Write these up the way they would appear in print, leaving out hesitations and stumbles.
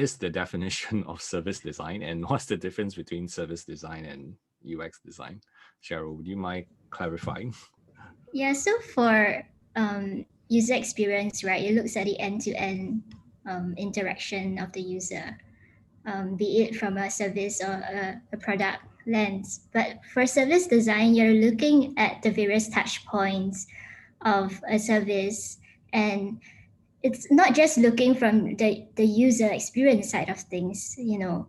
is the definition of service design, and what's the difference between service design and UX design? Cheryl, would you mind clarifying? Yeah, so for user experience, right, it looks at the end-to-end interaction of the user, be it from a service or a product lens. But for service design, you're looking at the various touch points of a service, and it's not just looking from the user experience side of things,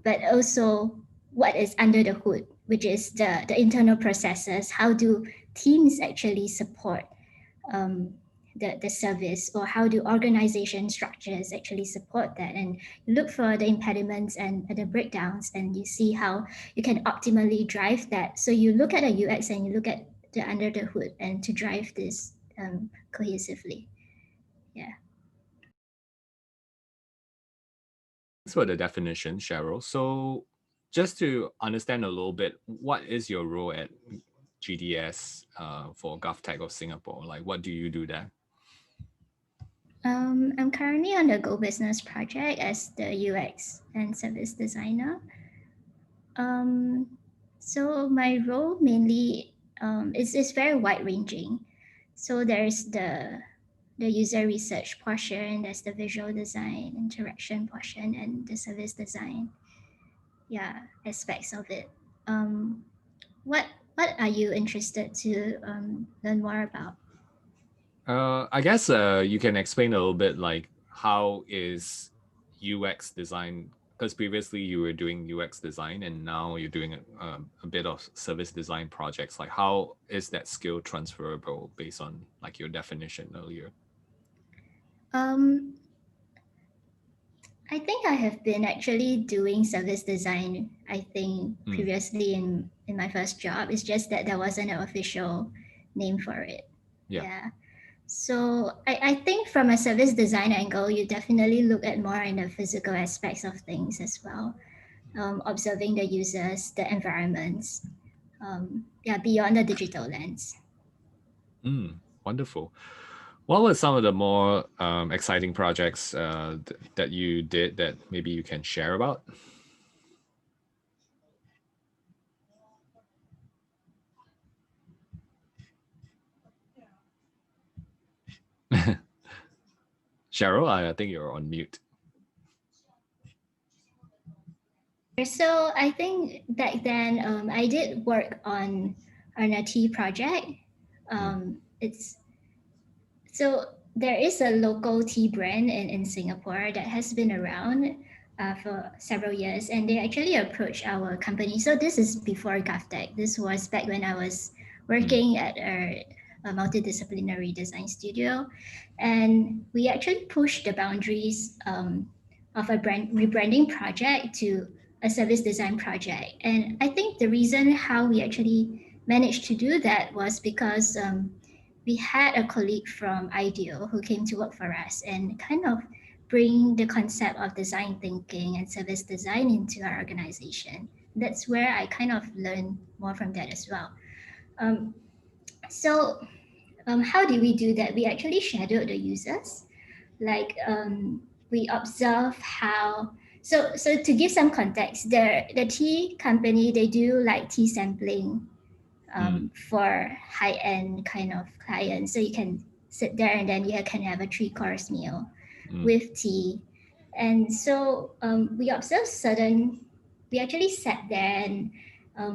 but also what is under the hood, which is the internal processes. How do teams actually support the service, or how do organization structures actually support that? And you look for the impediments and the breakdowns, and you see how you can optimally drive that. So you look at the UX and you look at the under the hood and to drive this cohesively. Yeah. Thanks for the definition, Cheryl. So just to understand a little bit, what is your role at GDS for GovTech of Singapore? Like, what do you do there? I'm currently on the Go Business project as the UX and service designer. So my role mainly is very wide ranging. So there's the user research portion, there's the visual design, interaction portion, and the service design, aspects of it. What are you interested to learn more about? I guess you can explain a little bit, like, how is UX design, because previously you were doing UX design and now you're doing a bit of service design projects. Like, how is that skill transferable based on like your definition earlier? I think I have been actually doing service design, previously in my first job. It's just that there wasn't an official name for it. Yeah. So I think from a service design angle, you definitely look at more in the physical aspects of things as well. Observing the users, the environments, beyond the digital lens. Wonderful. What were some of the more exciting projects that you did that maybe you can share about? Cheryl, I think you're on mute. So I think back then I did work on a tea project. There is a local tea brand in Singapore that has been around for several years, and they actually approached our company. So this is before GovTech. This was back when I was working at a multidisciplinary design studio, and we actually pushed the boundaries of a rebranding project to a service design project. And I think the reason how we actually managed to do that was because we had a colleague from IDEO who came to work for us and kind of bring the concept of design thinking and service design into our organization. That's where I kind of learned more from that as well. How do we do that? We actually shadowed the users. We observe how. So to give some context, the tea company, they do like tea sampling for high-end kind of clients. So you can sit there and then you can have a 3-course meal with tea. And so we actually sat there and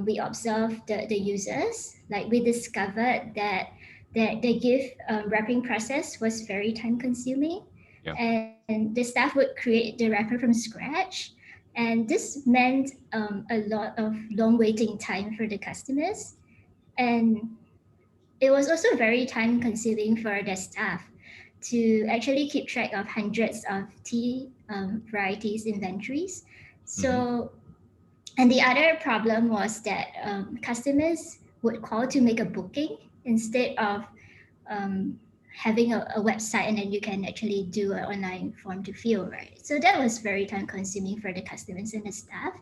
we observed the users. Like, we discovered that the gift wrapping process was very time consuming. And the staff would create the wrapper from scratch. And this meant a lot of long waiting time for the customers. And it was also very time consuming for the staff to actually keep track of hundreds of tea varieties inventories. So, and the other problem was that customers would call to make a booking instead of having a website, and then you can actually do an online form to fill, right? So that was very time consuming for the customers and the staff.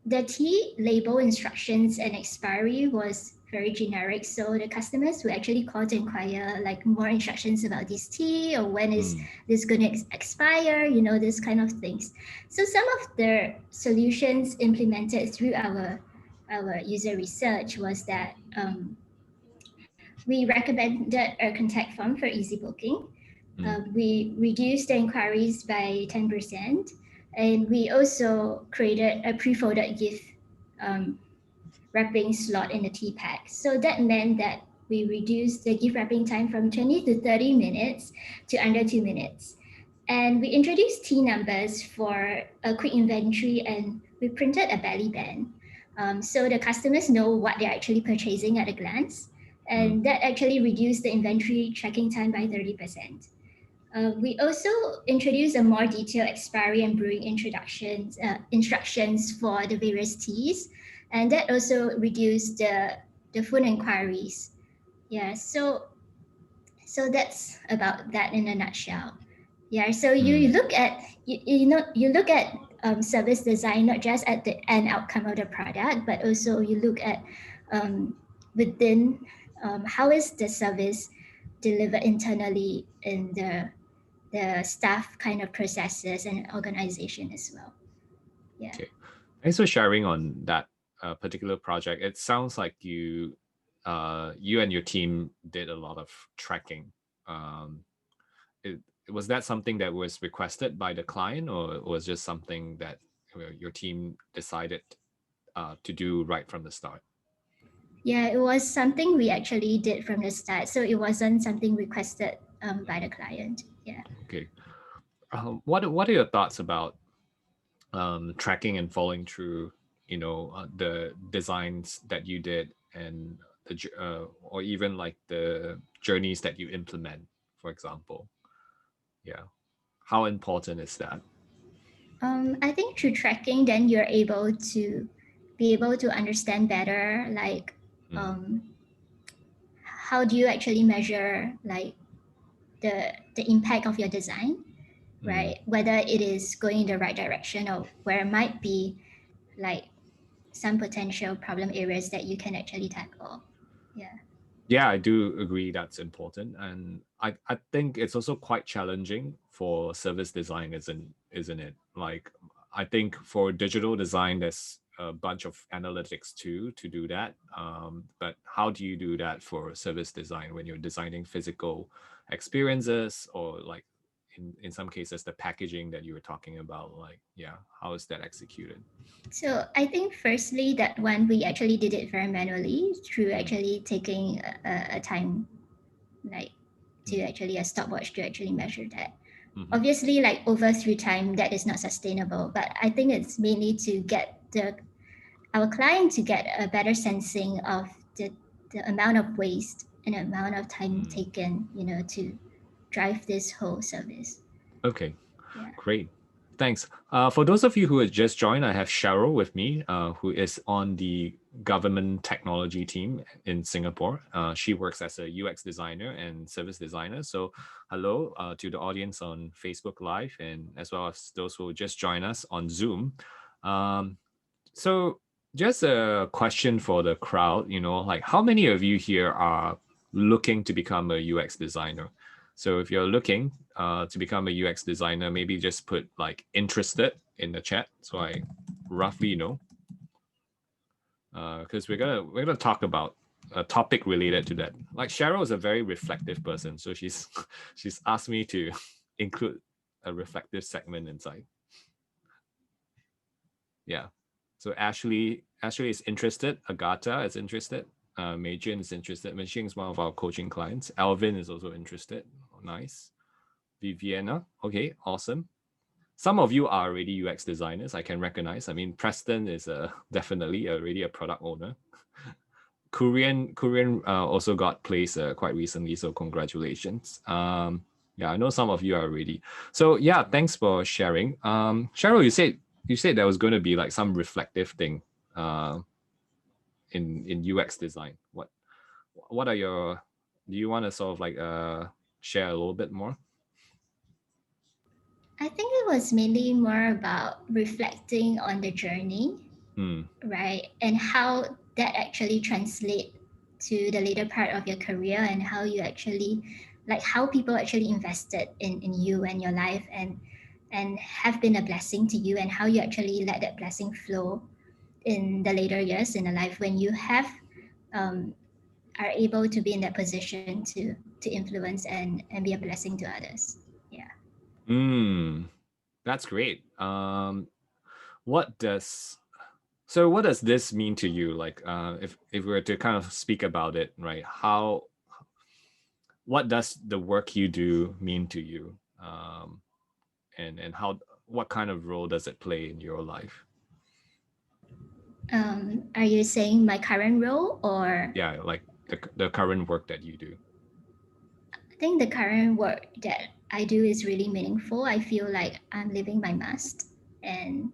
the tea label instructions and expiry was very generic. So the customers would actually call to inquire like more instructions about this tea or when is Mm, this going to expire, this kind of things. So some of the solutions implemented through our user research was that we recommended a contact form for easy booking. mm, We reduced the inquiries by 10%, and we also created a pre-folded gift um, wrapping slot in the tea pack. So that meant that we reduced the gift wrapping time from 20 to 30 minutes to under 2 minutes. And we introduced tea numbers for a quick inventory, and we printed a belly band. So the customers know what they're actually purchasing at a glance. mm. And that actually reduced the inventory tracking time by 30%. We also introduced a more detailed expiry and brewing instructions for the various teas, and that also reduced the phone inquiries. Yeah, so that's about that in a nutshell. Yeah, so you Mm. look at you look at service design not just at the end outcome of the product, but also you look at um, within how is the service delivered internally in the staff kind of processes and organization as well. Yeah. Okay. Thanks for sharing on that particular project. It sounds like you and your team did a lot of tracking. Um, it, was that something that was requested by the client, or was just something that your team decided to do right from the start? Yeah, it was something we actually did from the start. So it wasn't something requested by the client. Yeah. Okay. What are your thoughts about tracking and following through? The designs that you did and or even like the journeys that you implement, for example. Yeah. How important is that? I think through tracking, then you're able to be able to understand better, like Mm, um, how do you actually measure like the impact of your design, mm. right? Whether it is going in the right direction or where it might be like some potential problem areas that you can actually tackle. Yeah. Yeah, I do agree that's important. And I think it's also quite challenging for service design, isn't it? Like I think for digital design, there's a bunch of analytics too to do that. But how do you do that for service design when you're designing physical experiences, or like in some cases the packaging that you were talking about? Like, yeah, how is that executed? So I think firstly that one we actually did it very manually through Mm, actually taking a time like to mm, actually a stopwatch to actually measure that. mhm. Obviously, like over through time, that is not sustainable. But I think it's mainly to get our client to get a better sensing of the amount of waste and the amount of time Mm. taken, to drive this whole service. Okay. Yeah. Great. Thanks. For those of you who have just joined, I have Cheryl with me, who is on the government technology team in Singapore. She works as a UX designer and service designer. So, hello to the audience on Facebook Live, and as well as those who just join us on Zoom. Um, so, just a question for the crowd, like how many of you here are looking to become a UX designer? So, if you're looking to become a UX designer, maybe just put like interested in the chat so I roughly know. Because we're gonna talk about a topic related to that. Like Cheryl is a very reflective person, so she's she's asked me to include a reflective segment inside. Yeah. So Ashley is interested. Agatha is interested. Majin is interested. Majin is one of our coaching clients. Alvin is also interested. Nice. Viviana. Okay, awesome. Some of you are already UX designers. I can recognize. I mean, Preston is definitely already a product owner. Korean also got placed quite recently, so congratulations. Yeah, I know some of you are already. So yeah, thanks for sharing. Cheryl, you said there was going to be like some reflective thing uh, in UX design. What are your? Do you want to sort of like share a little bit more? I think it was mainly more about reflecting on the journey. right? And how that actually translate to the later part of your career, and how you actually, like how people actually invested in you and your life, and have been a blessing to you, and how you actually let that blessing flow in the later years in the life when you have um, are able to be in that position to influence and be a blessing to others. Yeah. That's great. What does what does this mean to you? Like, if we were to kind of speak about it, right? What does the work you do mean to you? And how, what kind of role does it play in your life? Are you saying my current role, or Yeah, like the current work that you do. I think the current work that I do is really meaningful. I feel like I'm living my must, and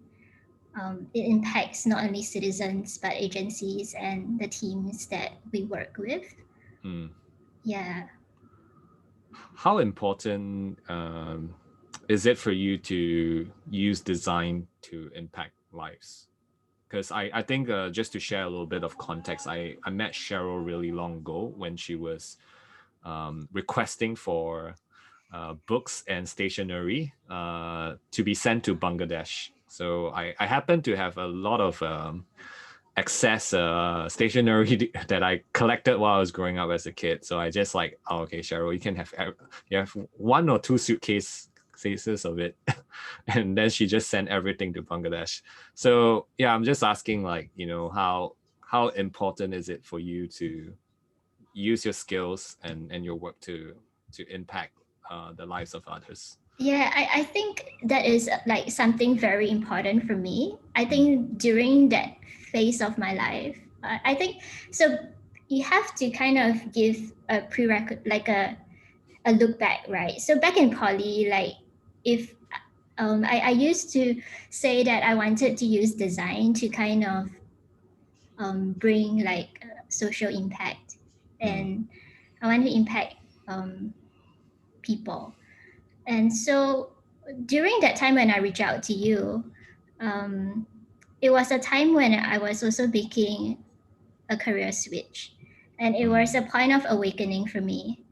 it impacts not only citizens but agencies and the teams that we work with. Hmm. Yeah. How important is it for you to use design to impact lives? Because I think, just to share a little bit of context, I met Cheryl really long ago when she was requesting for books and stationery to be sent to Bangladesh. So I happen to have a lot of excess stationery that I collected while I was growing up as a kid. So I just like, oh, okay, Cheryl, you have one or two suitcases of it. And then she just sent everything to Bangladesh. So yeah, I'm just asking, like, how important is it for you to use your skills and your work to impact the lives of others? Yeah, I think that is like something very important for me. I Mm, think during that phase of my life, I think so. You have to kind of give a prerequisite, like a look back, right? So back in poly, like if I used to say that I wanted to use design to kind of bring like social impact, mm, and I want to impact um, people. And so during that time when I reached out to you, um, it was a time when I was also making a career switch. And it was mm, a point of awakening for me.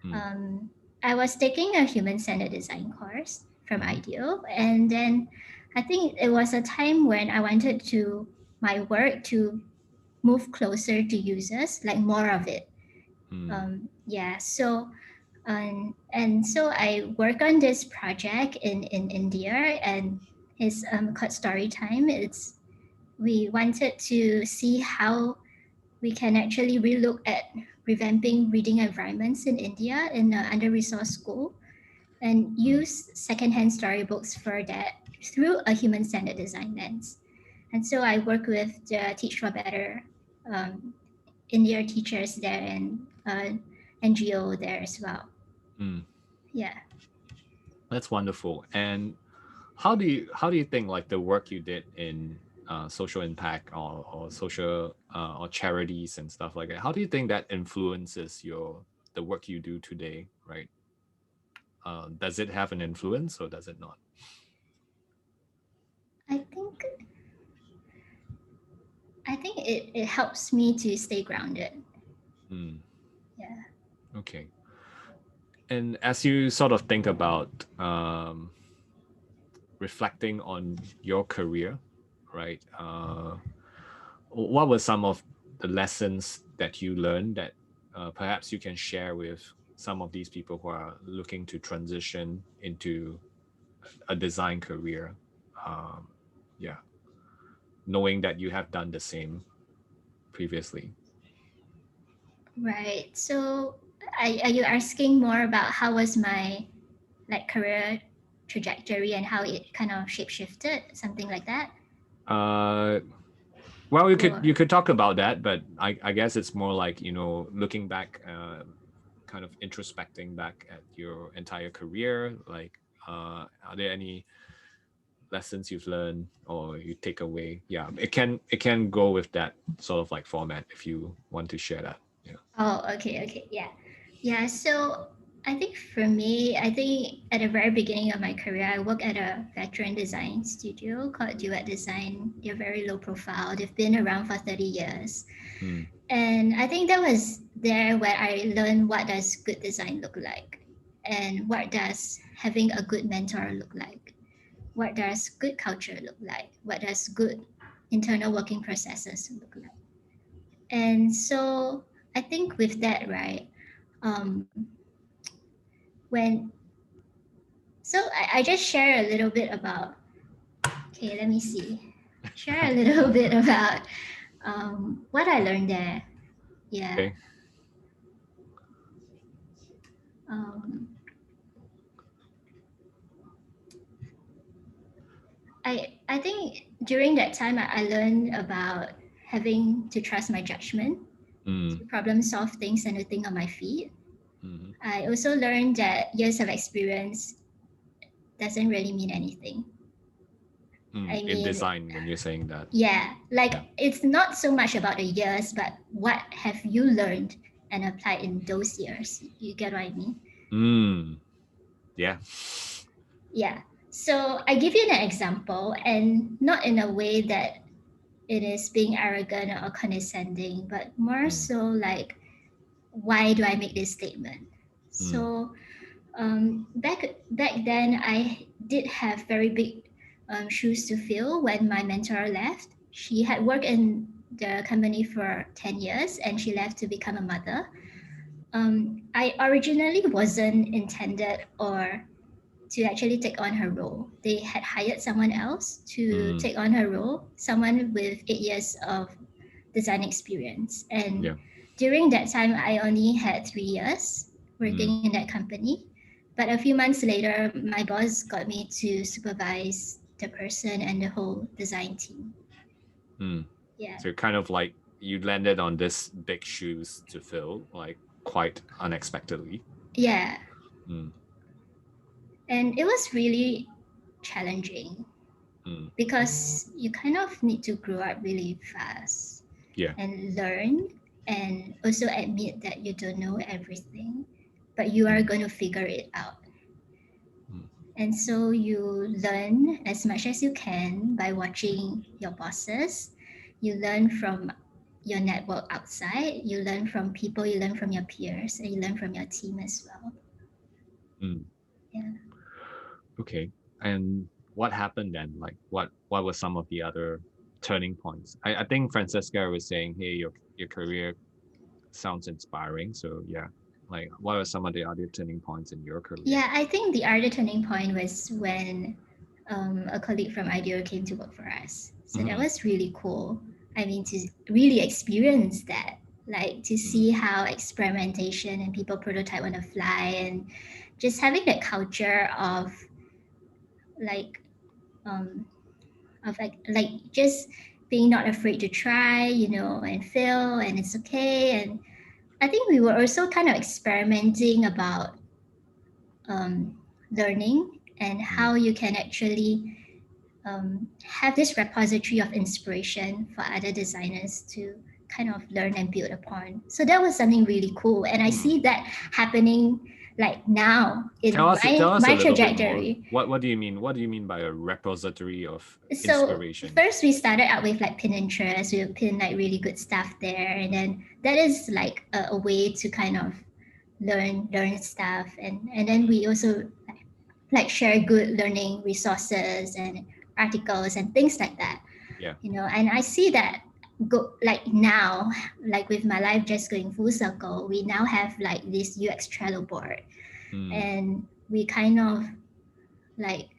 mm, Um, I was taking a human centered design course from mm, IDEO. And then I think it was a time when I wanted to my work to move closer to users, like more of it. mm, Yeah. So and so I work on this project in India, and it's called Story Time. It's we wanted to see how we can actually relook at revamping reading environments in India in an under-resourced school, and mm, use secondhand storybooks for that through a human-centered design lens. And so I work with the Teach for Better um, India teachers there, and NGO there as well. mm. Yeah. That's wonderful. And how do you think, like, the work you did in social impact, or social or charities and stuff like that, how do you think that influences the work you do today, right? Does it have an influence or does it not? I think it helps me to stay grounded. Mm, Yeah. okay. And as you sort of think about reflecting on your career, right? What were some of the lessons that you learned that perhaps you can share with some of these people who are looking to transition into a design career? Um, yeah, knowing that you have done the same previously. Right. So are you asking more about how was my like career trajectory and how it kind of shape shifted, something like that? Uh, well, Or you could talk about that, but I guess it's more like, looking back, kind of introspecting back at your entire career. Like, are there any lessons you've learned or you take away? Yeah, it can go with that sort of like format if you want to share that. Yeah. oh, okay, okay, yeah, yeah. So I think for me, I think at the very beginning of my career, I worked at a veteran design studio called Duet Design. They're very low profile. They've been around for 30 years. Mm, And I think that was there where I learned what does good design look like and what does having a good mentor look like. What does good culture look like? What does good internal working processes look like? And so I think with that, right, um, when so I just share a little bit about, okay, let me see, share a little bit about what I learned there. Yeah. okay. Um, I think during that time I learned about having to trust my judgment, Mm, to problem solve things and to think on my feet. mhm, I also learned that years of experience doesn't really mean anything. I in mean, design, when you're saying that. yeah, like Yeah. it's not so much about the years, but what have you learned and applied in those years? You get what I mean? Mm, yeah. Yeah. So I give you an example, and not in a way that it is being arrogant or condescending, but more Mm, so like, why do I make this statement? mm, So back then, I did have very big shoes to fill when my mentor left. She had worked in the company for 10 years and she left to become a mother. I originally wasn't intended or to actually take on her role. They had hired someone else to mm, take on her role, someone with 8 years of design experience. yeah. And during that time, I only had 3 years Mm, working in that company. But a few months later, my boss got me to supervise the person and the whole design team. mm. Yeah. So kind of like you landed on this big shoes to fill, like quite unexpectedly. Yeah. Mm, And it was really challenging mm, because you kind of need to grow up really fast yeah. and learn and also admit that you don't know everything, but you are Mm, going to figure it out. mm, And so you learn as much as you can by watching your bosses. You learn from your network outside. You learn from people. You learn from your peers. And you learn from your team as well. mm. Yeah. Okay. And what happened then? Like what were some of the other turning points? I think Francesca was saying, hey, your career sounds inspiring. So yeah. Like what are some of the other turning points in your career? Yeah, I think the other turning point was when a colleague from IDEO came to work for us. So that Mm-hmm. was really cool. I mean, to really experience that, like to Mm, see how experimentation and people prototype on the fly, and just having that culture like um, of like just being not afraid to try, and fail, and it's okay. And I think we were also kind of experimenting about um, learning and mm, how you can actually have this repository of inspiration for other designers to kind of learn and build upon. So that was something really cool. And I mm. see that happening like now Tell in us my, tell us a my little bit more. trajectory. What do you mean? What do you mean by a repository of So inspiration? first we started out with like Pinterest. We would pin like really good stuff there. And then that is like a way to kind of learn stuff. And then we also like share good learning resources and articles and things like that, Yeah. and I see that go like now, like with my life just going full circle, we now have like this UX Trello board, Mm, and we kind of like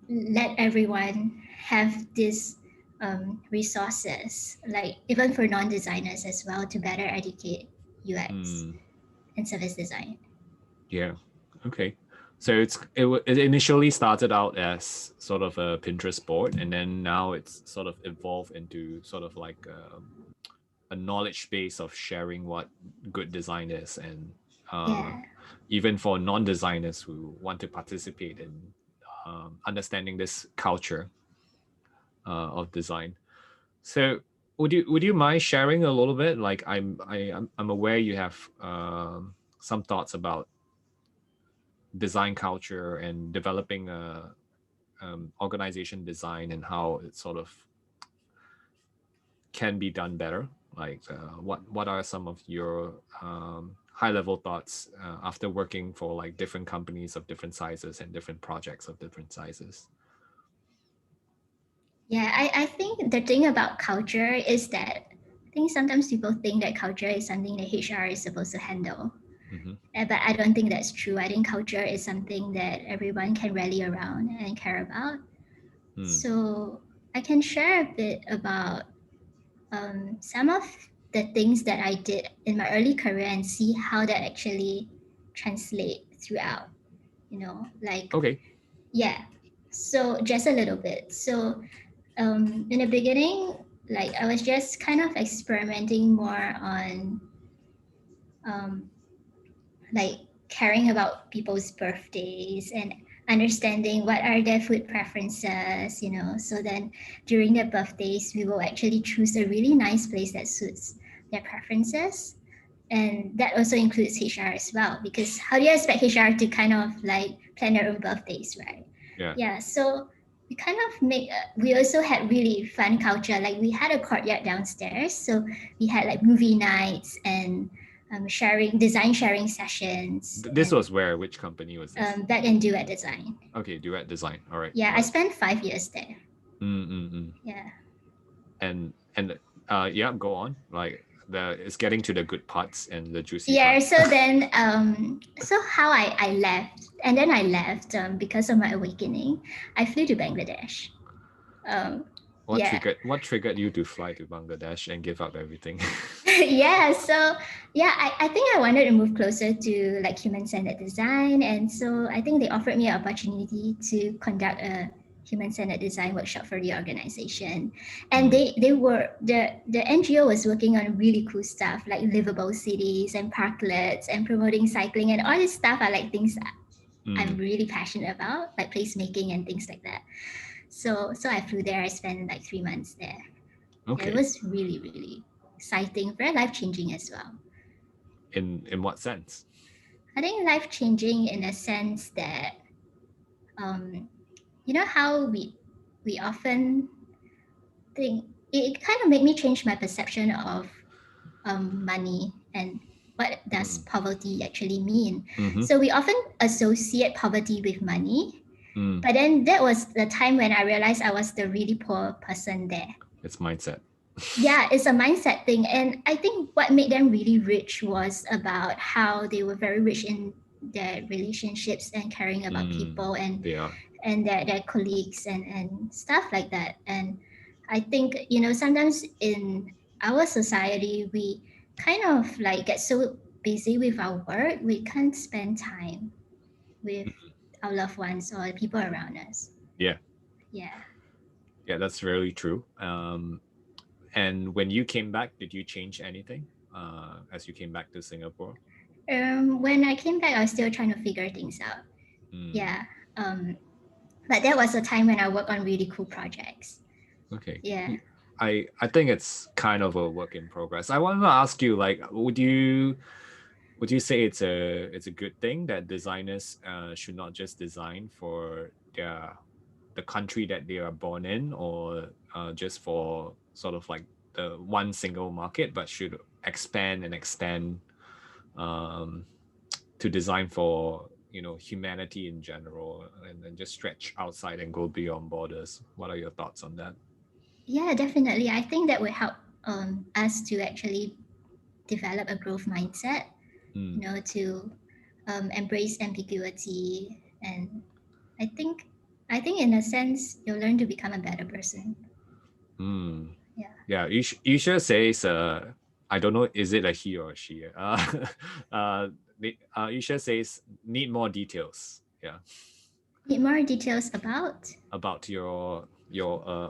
let everyone have this resources, like even for non-designers as well, to better educate UX mm, and service design. yeah. Okay. So it initially started out as sort of a Pinterest board, and then now it's sort of evolved into sort of like a knowledge base of sharing what good design is, and uh, Yeah. even for non-designers who want to participate in understanding this culture of design. So would you mind sharing a little bit? Like I'm aware you have some thoughts about design culture and developing a organization design and how it sort of can be done better. Like what are some of your high level thoughts after working for like different companies of different sizes and different projects of different sizes? Yeah, I think the thing about culture is that I think sometimes people think that culture is something that HR is supposed to handle. Mm-hmm. But I don't think that's true. I think culture is something that everyone can rally around and care about. Mm. So I can share a bit about some of the things that I did in my early career and see how that actually translate throughout. Like, Okay. yeah. So just a little bit. So in the beginning, like I was just kind of experimenting more on um, like caring about people's birthdays and understanding what are their food preferences, so then during their birthdays we will actually choose a really nice place that suits their preferences, and that also includes HR as well, because how do you expect HR to kind of like plan their own birthdays, right? Yeah. Yeah, so we kind of we also had really fun culture. Like we had a courtyard downstairs, so we had like movie nights and design sharing sessions, This and was where, which company was this? back in Duet Design. Okay, Duet Design. All right. Yeah, Got I it. spent 5 years there. Mm-mm-mm. Yeah. And yeah, go on. Like it's getting to the good parts and the juicy Yeah, parts. so then so how I left, and then I left because of my awakening. I flew to Bangladesh. um yeah. What triggered you to fly to Bangladesh and give up everything? Yeah, so yeah, I think I wanted to move closer to like human-centered design, and so I think they offered me an opportunity to conduct a human-centered design workshop for the organization. And Mm, the NGO was working on really cool stuff like livable cities and parklets and promoting cycling, and all this stuff are like things that I'm mm. really passionate about, like placemaking and things like that. So I flew there. I spent like 3 months there. Yeah, it Okay. was really, really exciting, very life changing as well. In what sense? I think life changing in a sense that um, how we often think it kind of made me change my perception of money and what does Mm, poverty actually mean. mm-hmm. So we often associate poverty with money, Mm. but then that was the time when I realized I was the really poor person there. It's mindset. Yeah, it's a mindset thing. And I think what made them really rich was about how they were very rich in their relationships and caring about Mm, people and they are. their colleagues and stuff like that. And I think, sometimes in our society, we kind of like get so busy with our work, we can't spend time with our loved ones or people around us. Yeah. Yeah. Yeah, that's really true. And when you came back, did you change anything as you came back to Singapore? When I came back, I was still trying to figure things out. Mm, Yeah. But that was a time when I worked on really cool projects. okay. Yeah. I think it's kind of a work in progress. I want to ask you, like, would you say it's a good thing that designers should not just design for the country that they are born in, or just for sort of like the one single market, but should expand and extend um, to design for humanity in general, and then just stretch outside and go beyond borders? What are your thoughts on that? Yeah, definitely. I think that would help us to actually develop a growth mindset, Mm, to embrace ambiguity. And I think, in a sense, you'll learn to become a better person. mm. Yeah. Yeah, Isha says, I don't know, is it a he or a she? Isha says, need more details. Yeah, Need more details about about your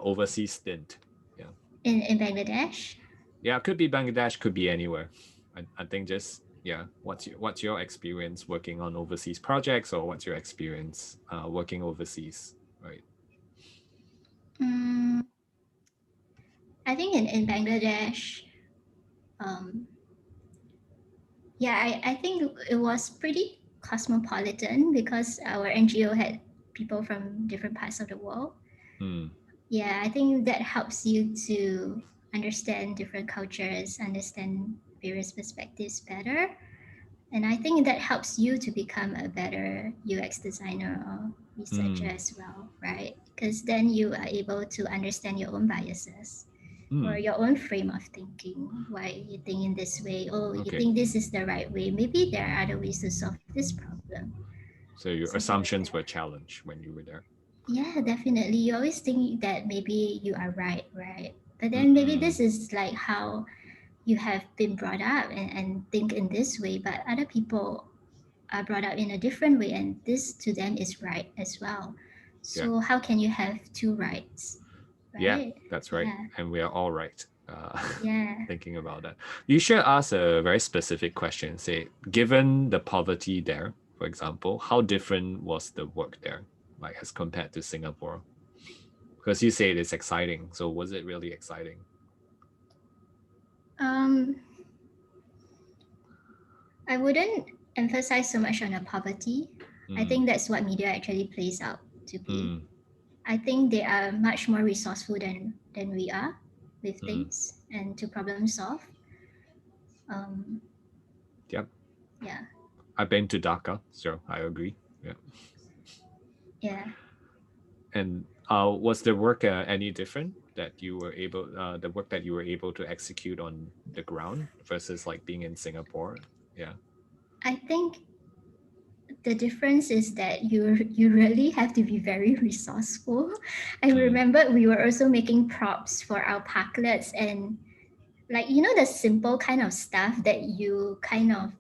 overseas stint. Yeah, in Bangladesh? yeah, could be Bangladesh, could be anywhere. I think just yeah, what's your experience working on overseas projects, or what's your experience working overseas, right? Mm, I think in Bangladesh, um, Yeah, I think it was pretty cosmopolitan because our NGO had people from different parts of the world. Hmm. Yeah, I think that helps you to understand different cultures, understand various perspectives better. And I think that helps you to become a better UX designer or researcher Hmm. as well, right? Because then you are able to understand your own biases or Hmm. your own frame of thinking. Why you think in this way? Oh, you Okay. think this is the right way. Maybe there are other ways to solve this problem. So your Something like assumptions that. were challenged when you were there. Yeah, definitely. You always think that maybe you are right, right? But then maybe Hmm. this is like how you have been brought up and think in this way, but other people are brought up in a different way and this to them is right as well. Yeah. So how can you have two rights? Yeah, Right? that's right. Yeah. And we are all right. Yeah. Thinking about that. You should ask a very specific question. Say, given the poverty there, for example, how different was the work there, like as compared to Singapore? Because you say it is exciting. So was it really exciting? Um I wouldn't emphasize so much on the poverty. I Mm, think that's what media actually plays out to be. mm, I think they are much more resourceful than we are with mm. things and to problem solve. Um, Yep. yeah, I've been to Dhaka, so I agree. Yeah. yeah. And was the work any different that you were able, the work that you were able to execute on the ground versus like being in Singapore? Yeah. I think the difference is that you really have to be very resourceful. I Mm, remember we were also making props for our parklets and like the simple kind of stuff that you kind of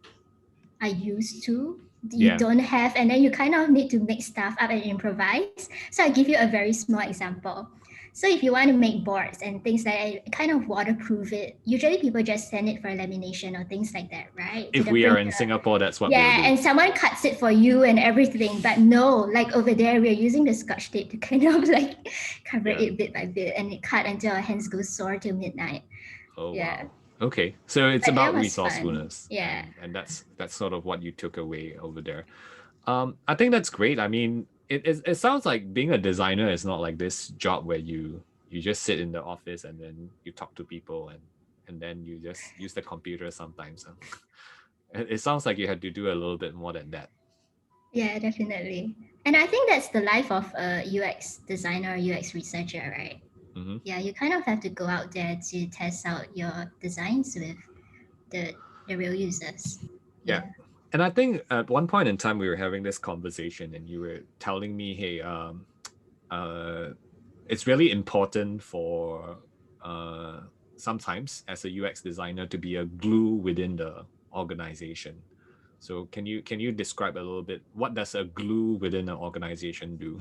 are used to you yeah. don't have and then you kind of need to make stuff up and improvise. So I give you a very small example. So if you want to make boards and things like that, kind of waterproof it, usually people just send it for lamination or things like that, right, to If the we are printer. in Singapore, that's what we'll Yeah, do. and someone cuts it for you and everything, but no, like over there we're using the scotch tape to kind of like cover Yeah. it bit by bit and it cut until our hands go sore till midnight. Oh Yeah, wow. Okay. So it's but it about was fun. resourcefulness, Yeah. and that's sort of what you took away over there. I think that's great. I mean, it sounds like being a designer is not like this job where you just sit in the office and then you talk to people and then you just use the computer sometimes. Huh? It sounds like you had to do a little bit more than that. Yeah, definitely. And I think that's the life of a UX designer, UX researcher, right? Hmm. Yeah, you kind of have to go out there to test out your designs with the the real users. Yeah. Yeah. And I think at one point in time we were having this conversation and you were telling me, hey, uh, it's really important for uh, sometimes as a UX designer to be a glue within the organization. So can you describe a little bit what does a glue within an organization do?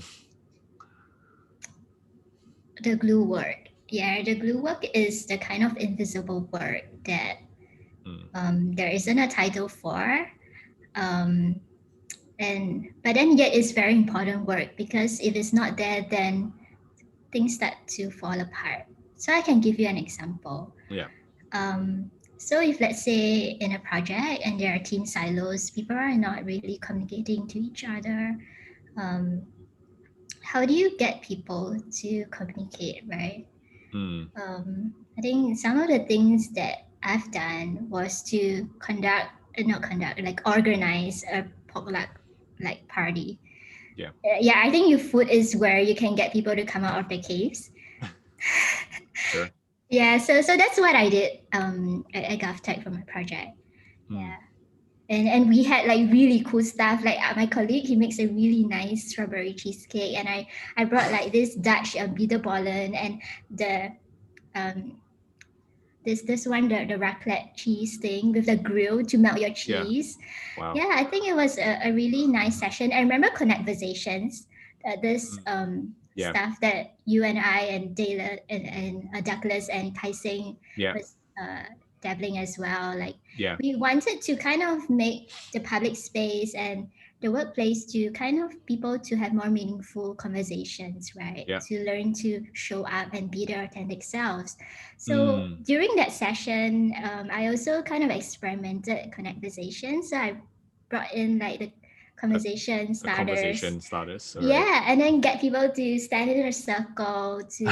The glue work. Yeah, the glue work is the kind of invisible work that Mm, there isn't a title for. Um, and but then yet it's very important work because if it's not there, then things start to fall apart. So I can give you an example. yeah. So if let's say in a project and there are team silos, people are not really communicating to each other. Um, how do you get people to communicate, right? Mm, I think some of the things that I've done was to not conduct, like organize a potluck like party. yeah. Yeah, I think your food is where you can get people to come out of their caves. Sure. Yeah, so that's what I did at GovTech for my project. Mm, Yeah. And we had like really cool stuff. Like my colleague, he makes a really nice strawberry cheesecake, and I brought like this Dutch bitterballen and the um this one the raclette cheese thing with the grill to melt your yeah. cheese. Wow. Yeah, I think it was a really nice session. I remember Conversations, this Mm, yeah. stuff that you and I and Dayla and Douglas and Tyson Yeah. was dabbling as well. Like Yeah. we wanted to kind of make the public space and the workplace to kind of people to have more meaningful conversations, right? Yeah. To learn to show up and be their authentic selves. So Mm. during that session, I also kind of experimented conversation. So I brought in like the A, conversation a starters. conversation starters. All right. Yeah, and then get people to stand in a circle to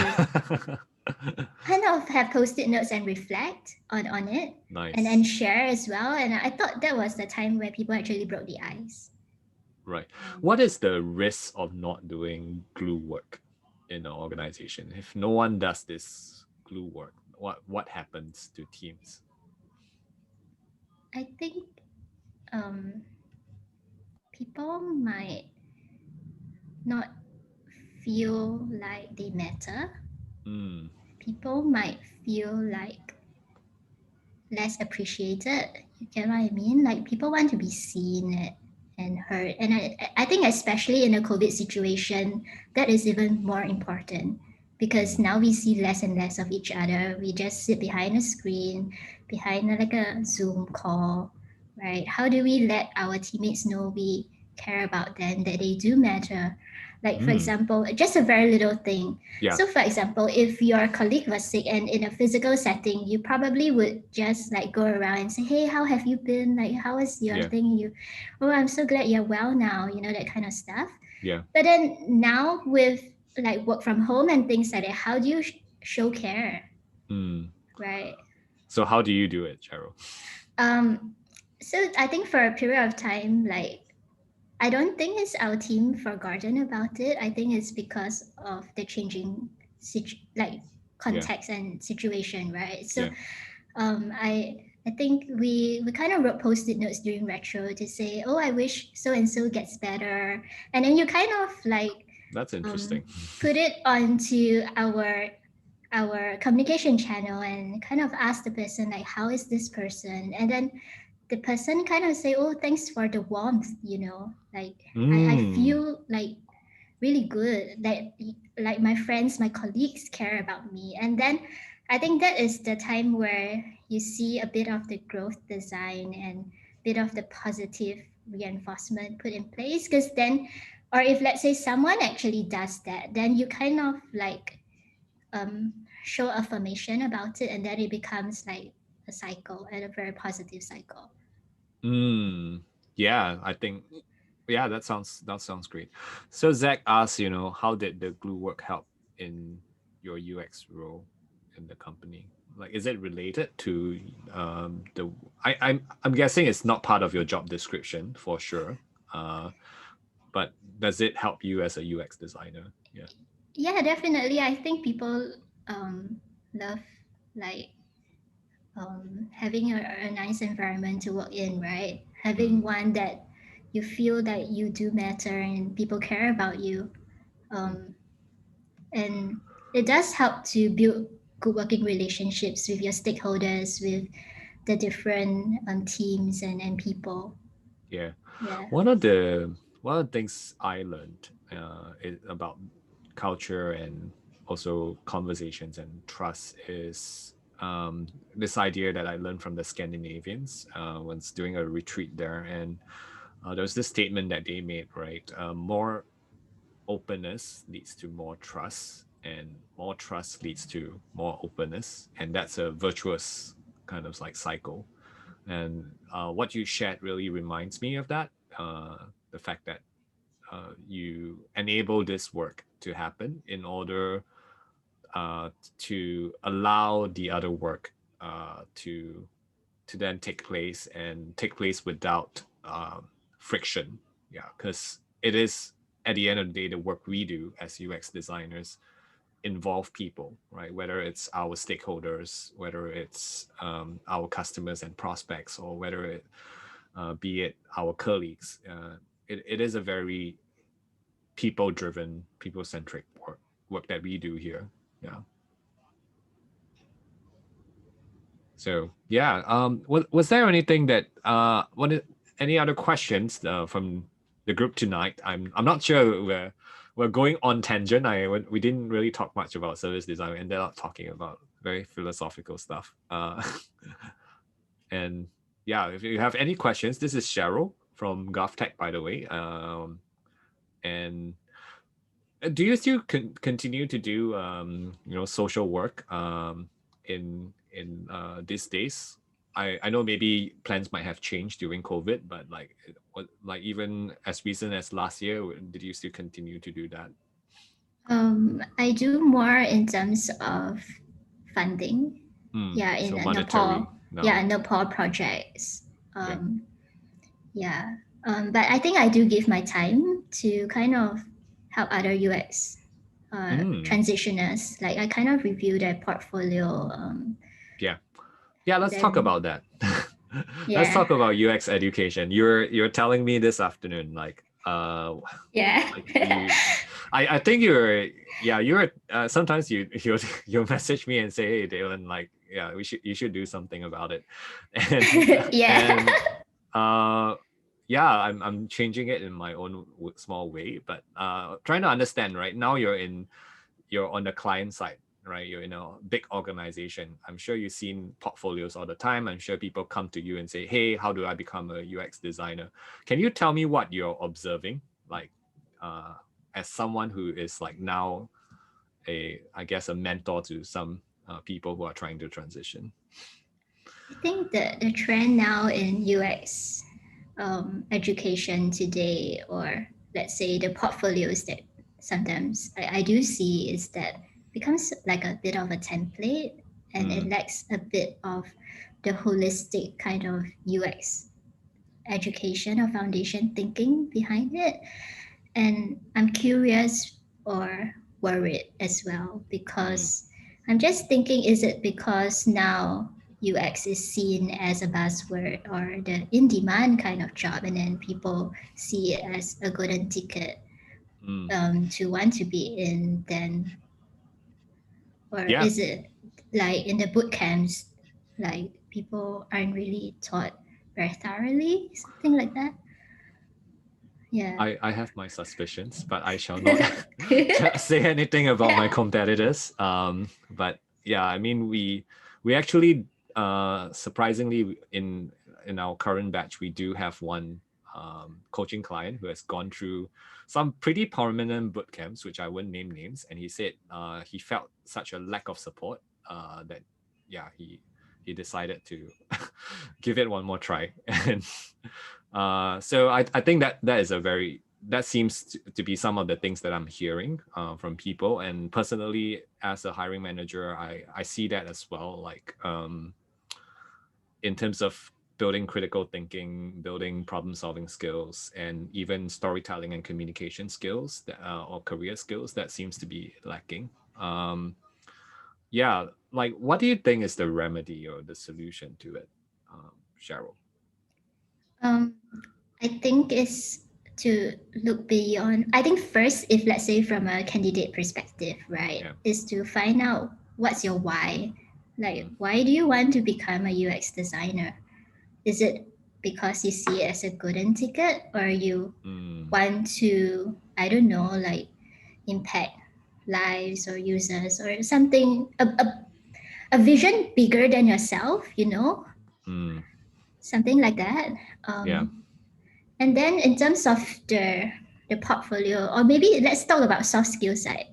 kind of have post-it notes and reflect on it and then Nice. share as well. And I thought that was the time where people actually broke the ice. Right. Um, What is the risk of not doing glue work in an organization? If no one does this glue work, what happens to teams? I think people might not feel like they matter. Mm. People might feel like less appreciated. You get what I mean? Like people want to be seen and heard. And I think especially in a COVID situation, that is even more important because Mm. now we see less and less of each other. We just sit behind a screen, behind like a Zoom call, right? How do we let our teammates know we care about them, that they do matter? Like, for Mm. example, just a very little thing. Yeah. So, for example, if your colleague was sick and in a physical setting, you probably would just like go around and say, "Hey, how have you been? Like, how is your Yeah. thing? You, oh, I'm so glad you're well now." You know, that kind of stuff. Yeah. But then now with like work from home and things like that, how do you show care, Mm. right? So how do you do it, Cheryl? Um, so I think for a period of time, like I don't think it's our team forgotten about it. I think it's because of the changing like Yeah. context and situation, right? So Yeah. I think we kind of wrote post-it notes during retro to say, oh, I wish so and so gets better, and then you kind of like That's um, interesting. put it onto our communication channel and kind of ask the person like, how is this person, and then the person kind of say, oh, thanks for the warmth, like I Mm. feel like really good that like my friends, my colleagues care about me. And then I think that is the time where you see a bit of the growth design and bit of the positive reinforcement put in place, because then, or if let's say someone actually does that, then you kind of like um, show affirmation about it, and then it becomes like a cycle and a very positive cycle. Mm. Yeah, I think yeah, that sounds great. So Zach asks, how did the glue work help in your UX role in the company? Like, is it related to the? I'm guessing it's not part of your job description for sure. Uh, but does it help you as a UX designer? Yeah. Yeah, definitely. I think people love like having a nice environment to work in, right? Mm. Having one that you feel that you do matter and people care about you. Mm. Um, and it does help to build good working relationships with your stakeholders, with the different teams and people. Yeah. Yeah. One of the things I learned about culture and also conversations and trust is this idea that I learned from the Scandinavians when doing a retreat there, and there was this statement that they made, right? More openness leads to more trust, and more trust leads to more openness, and that's a virtuous kind of like cycle. And what you shared really reminds me of that. The fact that you enable this work to happen in order to allow the other work to then take place and take place without friction. Yeah, because it is at the end of the day the work we do as UX designers involve people, right? Whether it's our stakeholders, whether it's our customers and prospects, or whether it be it our colleagues. It is a very people-driven, people-centric work that we do here. Yeah. So yeah, was there anything that any other questions from the group tonight? I'm not sure we're going on tangent. We didn't really talk much about service design. We ended up talking about very philosophical stuff. And yeah, if you have any questions, this is Cheryl from GovTech, by the way. And do you still continue to do social work in these days? I know maybe plans might have changed during COVID, but like even as recent as last year, did you still continue to do that? I do more in terms of funding. Yeah, in So Nepal. monetary Yeah, now. Nepal projects. Yeah. Um, yeah. But I think I do give my time to kind of help other UX Mm, transitioners. Like I kind of review their portfolio. yeah. Yeah, let's talk Then about that. Let's yeah, talk about UX education. You're telling me this afternoon, yeah, like you, I think you're, yeah, you're sometimes you message me and say, hey Daylon, like, yeah, you should do something about it. and yeah. and uh yeah, I'm changing it in my own small way, but trying to understand. Right now you're on the client side, right? You're in a big organization. I'm sure you've seen portfolios all the time. I'm sure people come to you and say, hey, how do I become a UX designer? Can you tell me what you're observing, like uh, as someone who is like now I guess a mentor to some people who are trying to transition? I think the trend now in UX education today, or let's say the portfolios that sometimes I do see, is that becomes like a bit of a template and it Mm, lacks a bit of the holistic kind of UX education or foundation thinking behind it. And I'm curious or worried as well mm, because I'm just thinking, is it because now UX is seen as a buzzword or the in demand kind of job, and then people see it as a golden ticket mm. to want to be in, then, or Yeah, is it like in the boot camps, like people aren't really taught very thoroughly, something like that? Yeah. I have my suspicions, but I shall not say anything about my competitors. But yeah, I mean, we actually surprisingly in our current batch, we do have one coaching client who has gone through some pretty prominent boot camps, which I wouldn't name names, and he said he felt such a lack of support that yeah, he decided to give it one more try. And so I think that is a very, that seems to be some of the things that I'm hearing from people. And personally, as a hiring manager, I see that as well. Like in terms of building critical thinking, building problem solving skills, and even storytelling and communication skills that, or career skills, that seems to be lacking. Yeah, like what do you think is the remedy or the solution to it, Cheryl? Um, I think it's to look beyond. I think first, if let's say from a candidate perspective, right, Yeah. is to find out what's your why. Like, Mm, why do you want to become a UX designer? Is it because you see it as a golden ticket, or you mm, want to, I don't know, like impact lives or users or something, a vision bigger than yourself, mm, something like that. yeah. And then in terms of the portfolio, or maybe let's talk about soft skill side.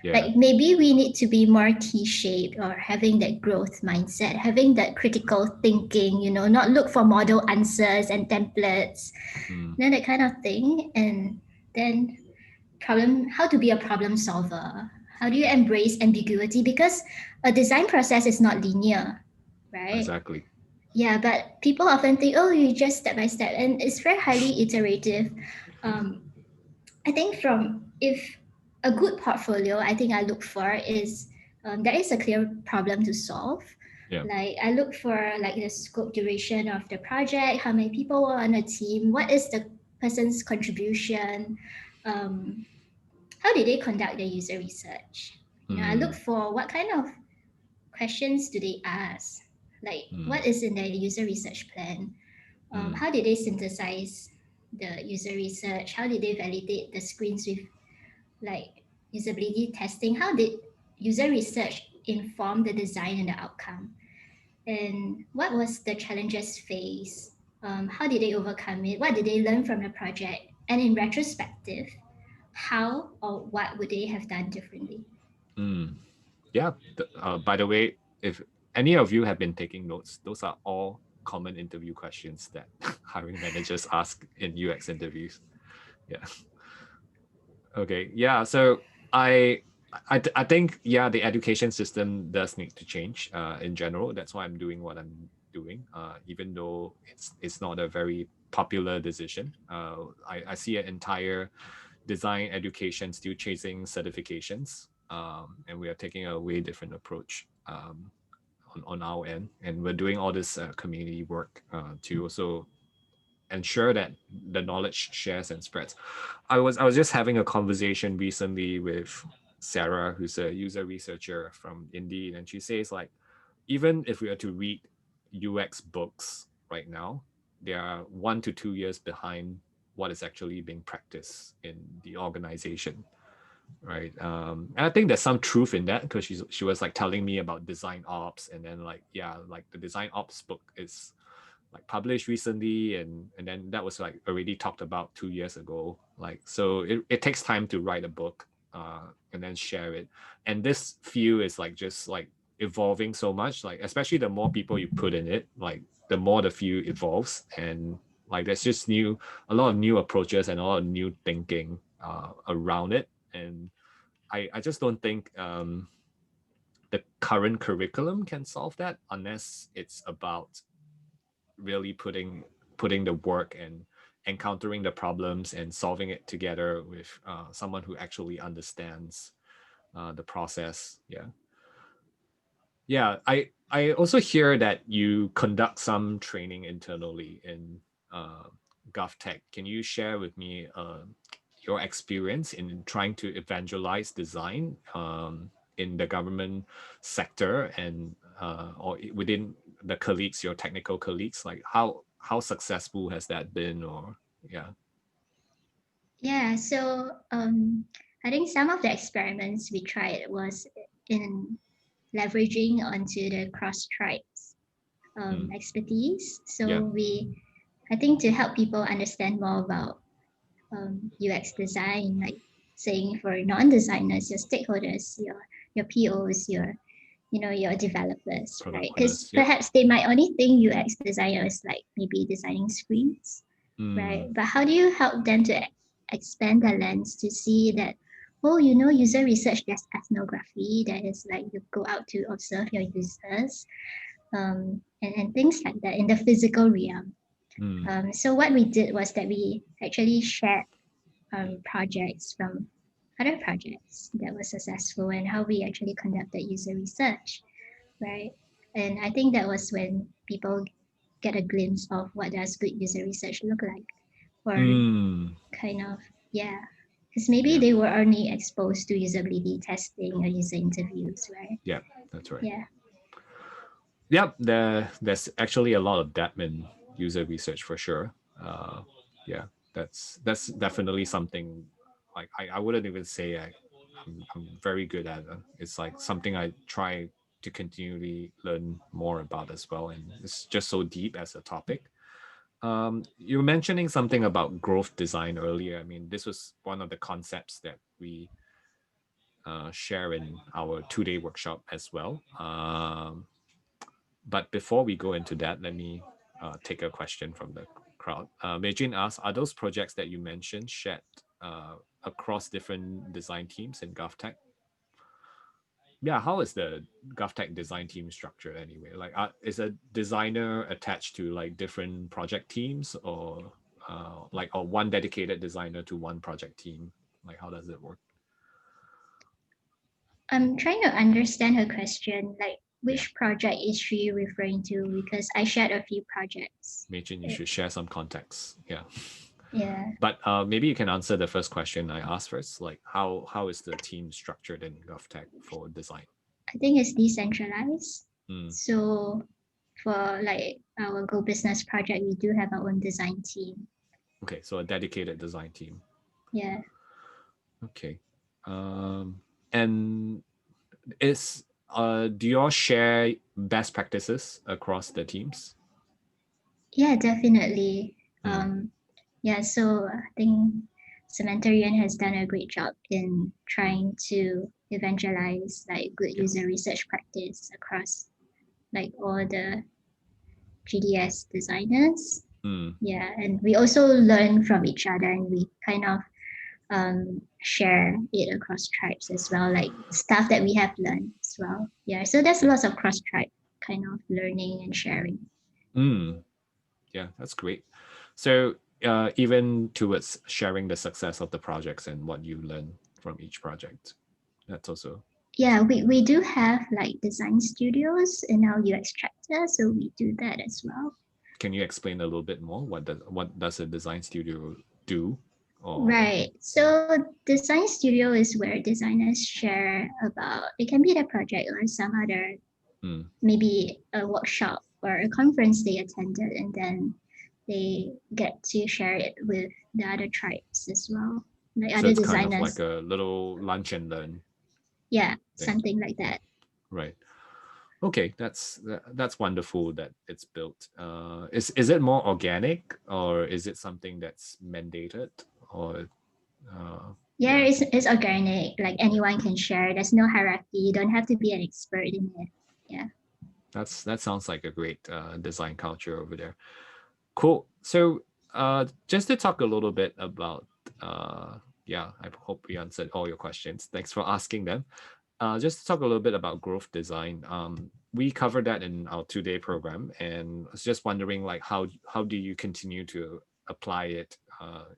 Yeah. Like maybe we need to be more T-shaped or having that growth mindset, having that critical thinking, not look for model answers and templates, Mm, that kind of thing. And then how to be a problem solver. How do you embrace ambiguity? Because a design process is not linear, right? exactly. Yeah, but people often think, oh, you just step by step, and it's very highly iterative. Um, I think from if a good portfolio, I think I look for is there is a clear problem to solve. Yeah. Like I look for like the scope duration of the project, how many people are on a team, what is the person's contribution, um, how did they conduct the user research? I look Mm, for what kind of questions do they ask, like mm, what is in their user research plan, mm, how did they synthesize the user research, how did they validate the screens with like usability testing, how did user research inform the design and the outcome, and what was the challenges faced, How did they overcome it? What did they learn from the project? And in retrospective, how or what would they have done differently? Yeah. By the way, if any of you have been taking notes, those are all common interview questions that hiring managers ask in UX interviews. Yeah. Okay. Yeah. So I I think yeah, the education system does need to change in general. That's why I'm doing what I'm doing, even though it's not a very popular decision. I see an entire design education still chasing certifications, and we are taking a way different approach on our end, and we're doing all this community work to also ensure that the knowledge shares and spreads. I was just having a conversation recently with Sarah, who's a user researcher from Indeed, and she says like, even if we are to read UX books right now, they are 1 to 2 years behind what is actually being practiced in the organization, right? And I think there's some truth in that because she was like telling me about design ops, and then like yeah, like the design ops book is like published recently, and then that was like already talked about 2 years ago. Like so it takes time to write a book and then share it. And this field is like just like evolving so much, like especially the more people you put in it, like the more the field evolves. And like there's just a lot of new approaches and a lot of new thinking around it. And I just don't think the current curriculum can solve that unless it's about really putting the work and encountering the problems and solving it together with someone who actually understands the process. Yeah, yeah. I also hear that you conduct some training internally in uh, GovTech. Can you share with me your experience in trying to evangelize design in the government sector and or within the colleagues, your technical colleagues? Like how successful has that been? Or yeah. Yeah, so I think some of the experiments we tried was in leveraging onto the cross tribes Mm, expertise. yeah. So I think to help people understand more about UX design, like saying for non-designers, your stakeholders, your POs, your developers, Product right? Because owners. Yep. perhaps they might only think UX designer is like maybe designing screens, right? Mm, But how do you help them to expand their lens to see that, oh, user research, there's ethnography, that is like you go out to observe your users, and things like that in the physical realm. mm, So what we did was that we actually shared projects from other projects that were successful and how we actually conducted user research, right? And I think that was when people get a glimpse of what does good user research look like, or mm, kind of, yeah, because maybe yeah. they were only exposed to usability testing or user interviews, right? Yeah. That's right. Yeah. Yep, there's actually a lot of depth in user research for sure. Yeah, that's definitely something like I wouldn't even say I'm very good at it. It's like something I try to continually learn more about as well, and it's just so deep as a topic. You were mentioning something about growth design earlier. I mean, this was one of the concepts that we share in our 2 day workshop as well. But before we go into that, let me take a question from the crowd. Beijing asks, are those projects that you mentioned shared across different design teams in GovTech? Yeah, how is the GovTech design team structured anyway? Like, is a designer attached to like different project teams, or like or one dedicated designer to one project team? Like, how does it work? I'm trying to understand her question, like Yeah, which project is she referring to? Because I shared a few projects. Beijing, you should share some context. Yeah. Yeah, But maybe you can answer the first question I asked first. Like, how is the team structured in GovTech for design? I think it's decentralized. Mm, So for like our Go Business project, we do have our own design team. okay, so a dedicated design team. Yeah. Okay, and is do you all share best practices across the teams? Yeah, definitely. Mm, Yeah, so I think Samantha Yuan has done a great job in trying to evangelize like good yeah. user research practice across like all the GDS designers. Mm, Yeah, and we also learn from each other and we kind of share it across tribes as well, like stuff that we have learned as well. Yeah, so there's yeah. lots of cross tribe kind of learning and sharing. Mm, yeah, that's great. So even towards sharing the success of the projects and what you learn from each project, that's also Yeah, we do have like design studios in our UX chapter, so we do that as well. can you explain a little bit more? What does a design studio do? Or Right. yeah. So design studio is where designers share about it can be the project or some other Mm. maybe a workshop or a conference they attended and then they get to share it with the other tribes as well, like So other it's kind of like designers. a little lunch and learn Yeah, thing, something like that. right? Okay, that's wonderful that it's built. Is it more organic or is it something that's mandated or Yeah, yeah, it's organic. Like anyone can share. There's no hierarchy. You don't have to be an expert in it. Yeah. that sounds like a great design culture over there. Cool. So just to talk a little bit about yeah, I hope we answered all your questions. Thanks for asking them. Just to talk a little bit about growth design. We covered that in our 2-day program, and I was just wondering, like, how do you continue to apply it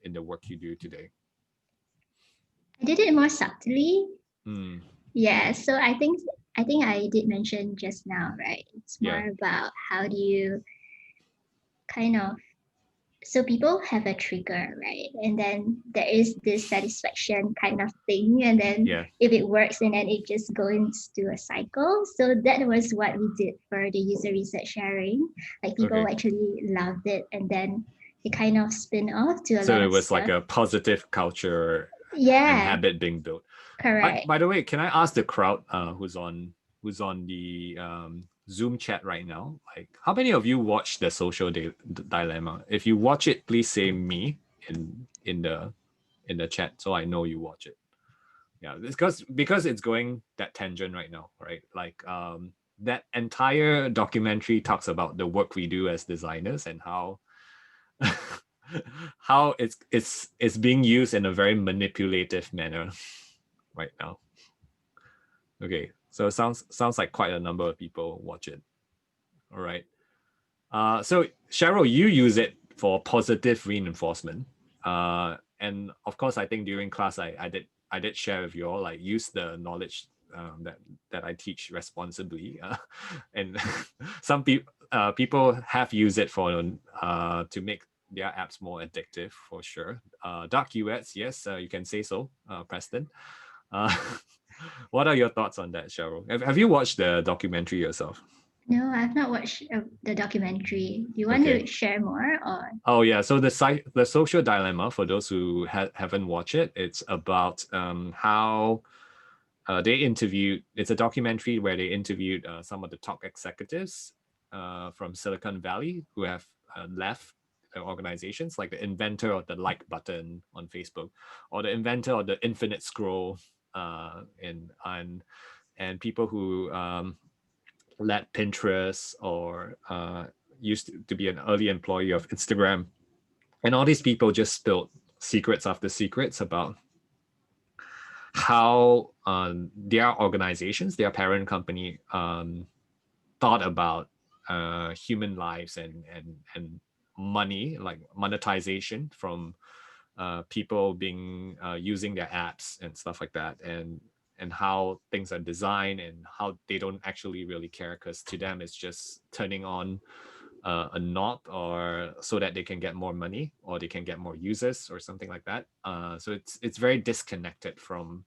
in the work you do today? I did it more subtly. Mm, Yeah. So I think I did mention just now, right? It's yeah. more about how do you kind of so people have a trigger, right? And then there is this satisfaction kind of thing. And then Yeah. if it works and then it just goes to a cycle. So that was what we did for the user research sharing. Like people Okay. actually loved it and then it kind of spin off to a So lot it of was like stuff. a positive culture and Yeah, habit being built. correct. By the way, can I ask the crowd who's on the Zoom chat right now? Like, how many of you watch the dilemma? If you watch it, please say me in the chat so I know you watch it. Yeah, it's because it's going that tangent right now, right? Like that entire documentary talks about the work we do as designers and how how it's being used in a very manipulative manner right now. Okay, so it sounds like quite a number of people watch it. All right. So Cheryl, you use it for positive reinforcement. And of course, I think during class, I did share with you all, like, use the knowledge that I teach responsibly. And some people have used it for to make their apps more addictive for sure. Dark UX, yes, you can say so, Preston. Uh, what are your thoughts on that, Cheryl? Have you watched the documentary yourself? No, I've not watched the documentary. Do you want Okay. to share more or? Oh yeah, so the social dilemma, for those who haven't watched it, it's about how they interviewed. It's a documentary where they interviewed some of the top executives from Silicon Valley who have left their organizations, like the inventor of the like button on Facebook, or the inventor of the infinite scroll, and people who led Pinterest or used to be an early employee of Instagram. And all these people just spilled secrets after secrets about how their organizations, their parent company, thought about human lives and money, like monetization from people being using their apps and stuff like that, and how things are designed and how they don't actually really care because to them it's just turning on a knob or so that they can get more money or they can get more users or something like that. So it's very disconnected from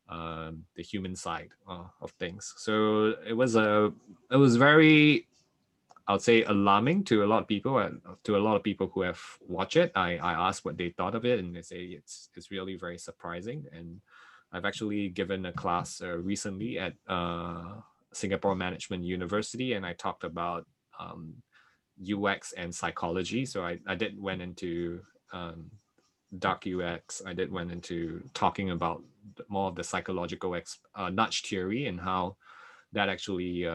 the human side of things. So it was very, I would say, alarming to a lot of people, and to a lot of people who have watched it. I asked what they thought of it, and they say it's really very surprising. And I've actually given a class recently at Singapore Management University, and I talked about UX and psychology. So I did went into dark UX. I did went into talking about more of the psychological nudge theory and how that actually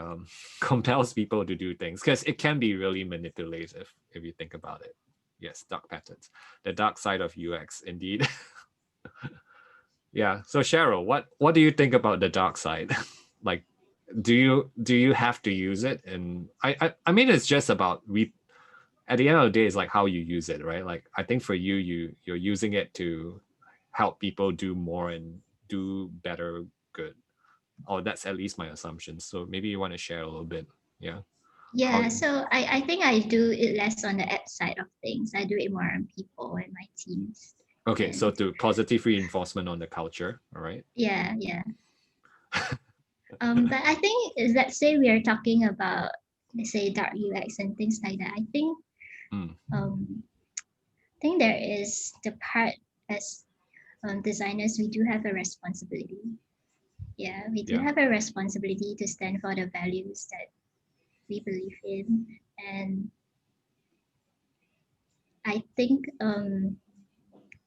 compels people to do things, because it can be really manipulative if you think about it. Yes, dark patterns, the dark side of UX, indeed. Yeah. So Cheryl, what do you think about the dark side? Like, do you have to use it? And I mean, it's just about at the end of the day, it's like how you use it, right? Like, I think for you're using it to help people do more and do better good. Or that's at least my assumption. So maybe you want to share a little bit. Yeah. How Yeah, so I think I do it less on the app side of things. I do it more on people and my teams. okay, so And to positive reinforcement on the culture, all right? yeah, yeah. But I think let's say we are talking about, let's say, dark UX and things like that. Mm, Um I think there is the part as designers we do have a responsibility. Yeah, we do yeah. have a responsibility to stand for the values that we believe in, and I think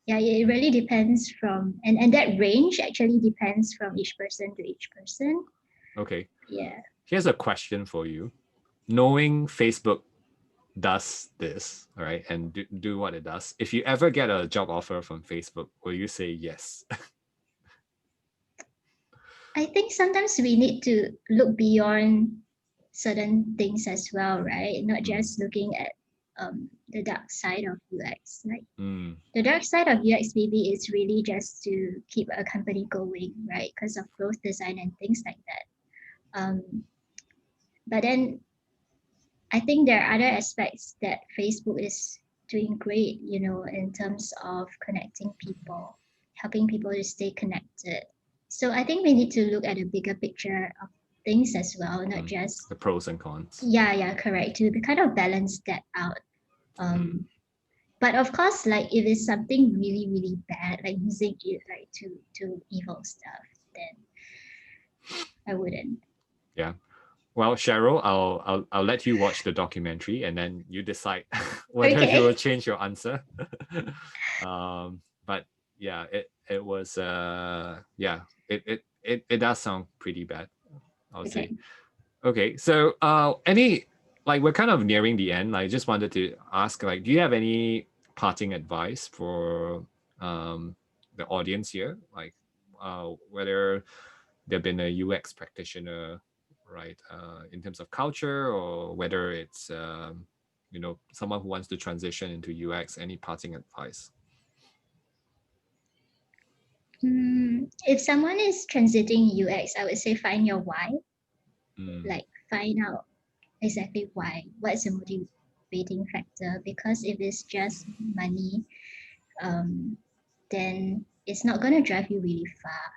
yeah, it really depends from, and that range actually depends from each person to each person. Okay. Yeah. Here's a question for you. Knowing Facebook does this, all right, and do what it does, if you ever get a job offer from Facebook, will you say yes? I think sometimes we need to look beyond certain things as well, right? Not Mm, just looking at the dark side of UX. Like mm, the dark side of UX maybe is really just to keep a company going, right? Because of growth design and things like that. But then I think there are other aspects that Facebook is doing great, in terms of connecting people, helping people to stay connected. So I think we need to look at a bigger picture of things as well, not mm. just, The pros and cons. yeah, correct, to kind of balance that out. Mm, But of course, like if it's something really, really bad, like using it like to evil stuff, then I wouldn't. yeah. Well, Cheryl, I'll let you watch the documentary and then you decide whether you will Okay. change your answer. But yeah, it was yeah, it does sound pretty bad, I would say. Okay. Okay, so any, like, we're kind of nearing the end. I just wanted to ask, like, do you have any parting advice for the audience here? Like, whether they've been a UX practitioner, right, in terms of culture, or whether it's someone who wants to transition into UX. Any parting advice? If someone is transiting UX, I would say find your why. Mm, Like find out exactly why. What's the motivating factor? Because if it's just money, um, then it's not going to drive you really far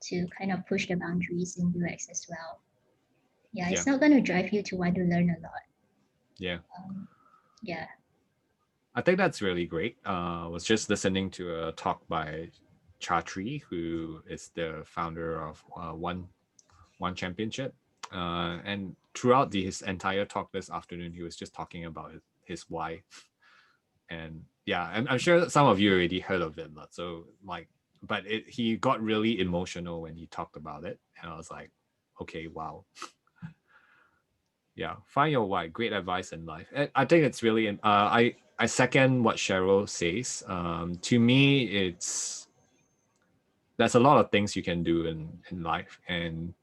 to kind of push the boundaries in UX as well. Yeah, yeah, it's not going to drive you to want to learn a lot. yeah. Um, yeah. I think that's really great. I was just listening to a talk by Chatri, who is the founder of One Championship. And throughout his entire talk this afternoon, he was just talking about his why. And yeah, I'm sure some of you already heard of it. So like, but he got really emotional when he talked about it. And I was like, okay, wow. Yeah, find your why. Great advice in life. I think it's really. I second what Cheryl says. To me, it's there's a lot of things you can do in life, and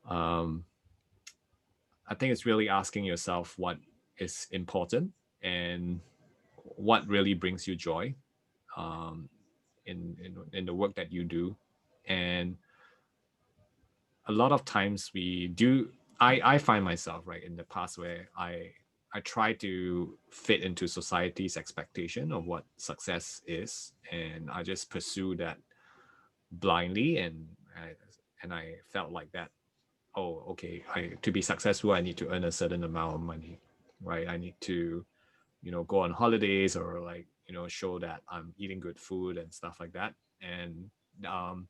um, I think it's really asking yourself what is important and what really brings you joy um, in the work that you do, and a lot of times we do. I find myself right in the past where I try to fit into society's expectation of what success is, and I just pursue that blindly, and I felt like that. Oh, okay. To be successful, I need to earn a certain amount of money, right? I need to, go on holidays, or like, show that I'm eating good food and stuff like that. And um,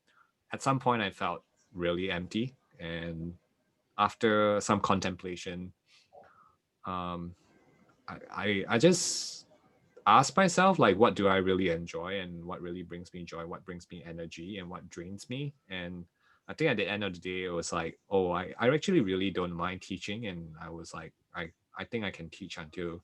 at some point, I felt really empty, and after some contemplation, um, I just ask myself, like, what do I really enjoy, and what really brings me joy, what brings me energy, and what drains me. And I think at the end of the day, it was like, oh, I actually really don't mind teaching. And I was like, I think I can teach until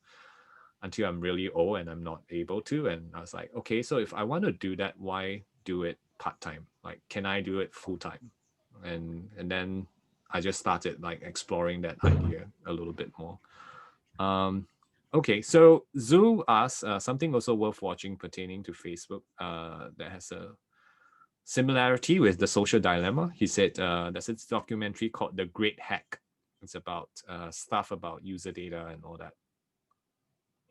I'm really old and I'm not able to. And I was like, okay, so if I want to do that, why do it part-time? Like, can I do it full-time? And then I just started like exploring that idea a little bit more. Um, okay, so Zoo asks something also worth watching pertaining to Facebook that has a similarity with the social dilemma. He said there's this documentary called The Great Hack. It's about stuff about user data and all that.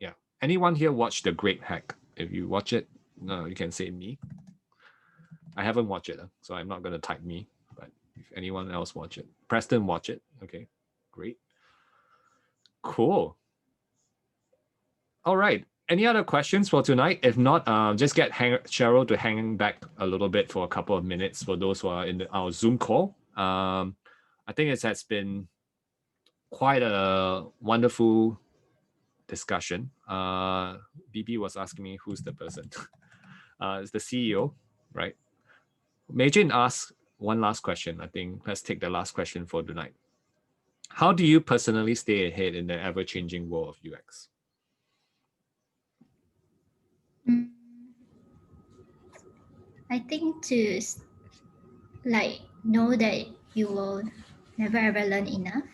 Yeah. Anyone here watch The Great Hack? If you watch it, no, you can say me. I haven't watched it, so I'm not going to type me. But if anyone else watch it, Preston watch it. Okay, great, cool. All right. Any other questions for tonight? If not, just get Cheryl to hang back a little bit for a couple of minutes for those who are in our Zoom call. I think it has been quite a wonderful discussion. BB was asking me who's the person. It's the CEO, right? Majin asked one last question. I think let's take the last question for tonight. How do you personally stay ahead in the ever-changing world of UX? I think to like know that you will never ever learn enough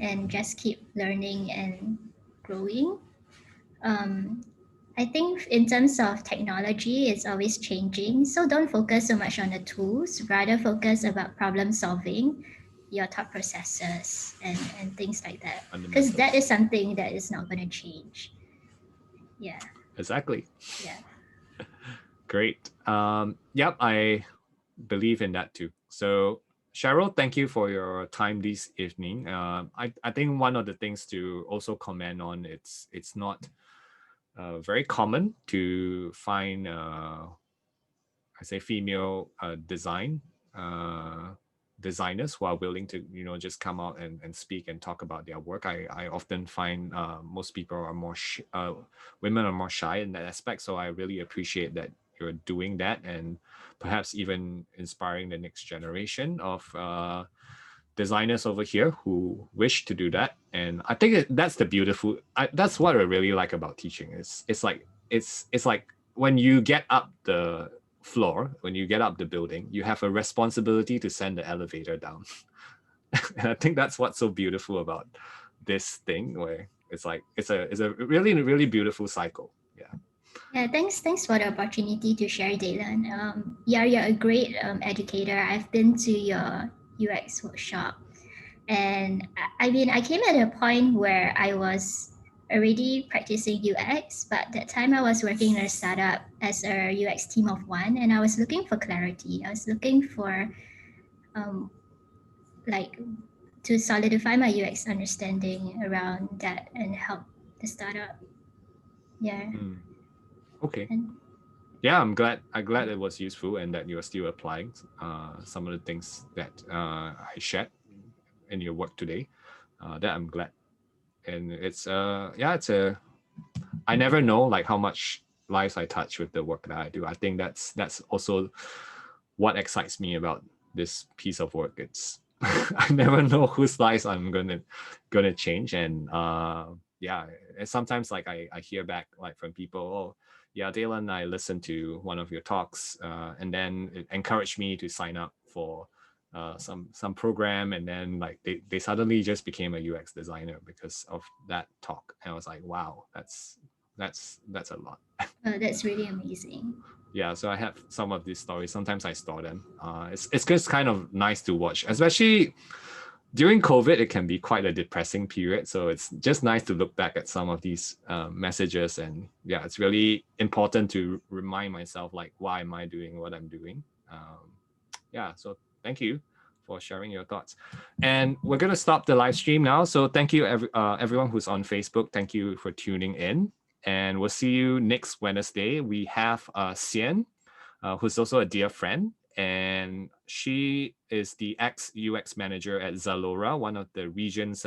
and just keep learning and growing. I think in terms of technology, it's always changing. So don't focus so much on the tools, rather focus about problem solving, your thought processes and things like that. Because that is something that is not going to change. Yeah. Exactly. Yeah. Great. Yep, I believe in that too. So Cheryl, thank you for your time this evening. I think one of the things to also comment on, it's not very common to find I say female designers who are willing to just come out and speak and talk about their work. I often find most people are more women are more shy in that aspect, so I really appreciate that you're doing that and perhaps even inspiring the next generation of designers over here who wish to do that. And I think that's the beautiful that's what I really like about teaching. It's like when you get up the floor, when you get up the building, you have a responsibility to send the elevator down. And I think that's what's so beautiful about this thing, where it's like it's a really really beautiful cycle. Yeah. Yeah, thanks for the opportunity to share, Daylon. Yeah, you're a great educator. I've been to your UX workshop, and I mean, I came at a point where I was already practicing UX, but that time I was working in a startup as a UX team of one, and I was looking for clarity. I was looking for like to solidify my UX understanding around that and help the startup. Yeah. Okay. And Yeah, I'm glad it was useful and that you're still applying some of the things that I shared in your work today. That I'm glad. And it's I never know like how much lives I touch with the work that I do. I think that's also what excites me about this piece of work. It's I never know whose lives I'm gonna change. And yeah, and sometimes like I hear back like from people, oh yeah, Daylon, I listened to one of your talks, and then it encouraged me to sign up for some program, and then like they suddenly just became a UX designer because of that talk. And I was like, wow, that's a lot. that's really amazing. Yeah, so I have some of these stories. Sometimes I store them. It's just kind of nice to watch, especially during COVID. It can be quite a depressing period, so it's just nice to look back at some of these messages. And yeah, it's really important to remind myself like, why am I doing what I'm doing? Yeah, so thank you for sharing your thoughts. And we're going to stop the live stream now. So thank you everyone who's on Facebook. Thank you for tuning in. And we'll see you next Wednesday. We have Xian, who's also a dear friend. And she is the ex-UX manager at Zalora, one of the region's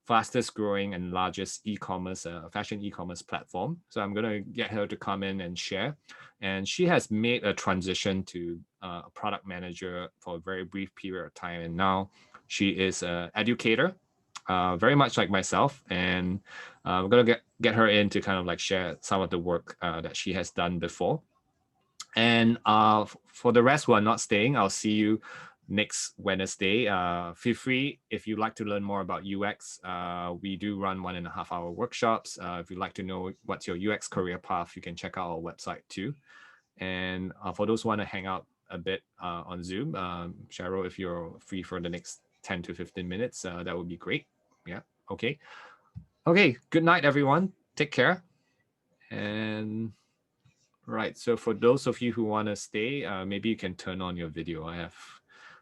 fastest growing and largest e-commerce, fashion e-commerce platform. So I'm going to get her to come in and share. And she has made a transition to a product manager for a very brief period of time. And now she is an educator, very much like myself. And I'm going to get her in to kind of like share some of the work that she has done before. And for the rest who are not staying, I'll see you next Wednesday. Feel free, if you'd like to learn more about UX, we do run 1.5 hour workshops. If you'd like to know what's your UX career path, you can check out our website too. And for those who want to hang out a bit on Zoom, Cheryl, if you're free for the next 10 to 15 minutes, that would be great. Yeah, okay. Okay, good night, everyone. Take care. And right, so for those of you who want to stay, maybe you can turn on your video.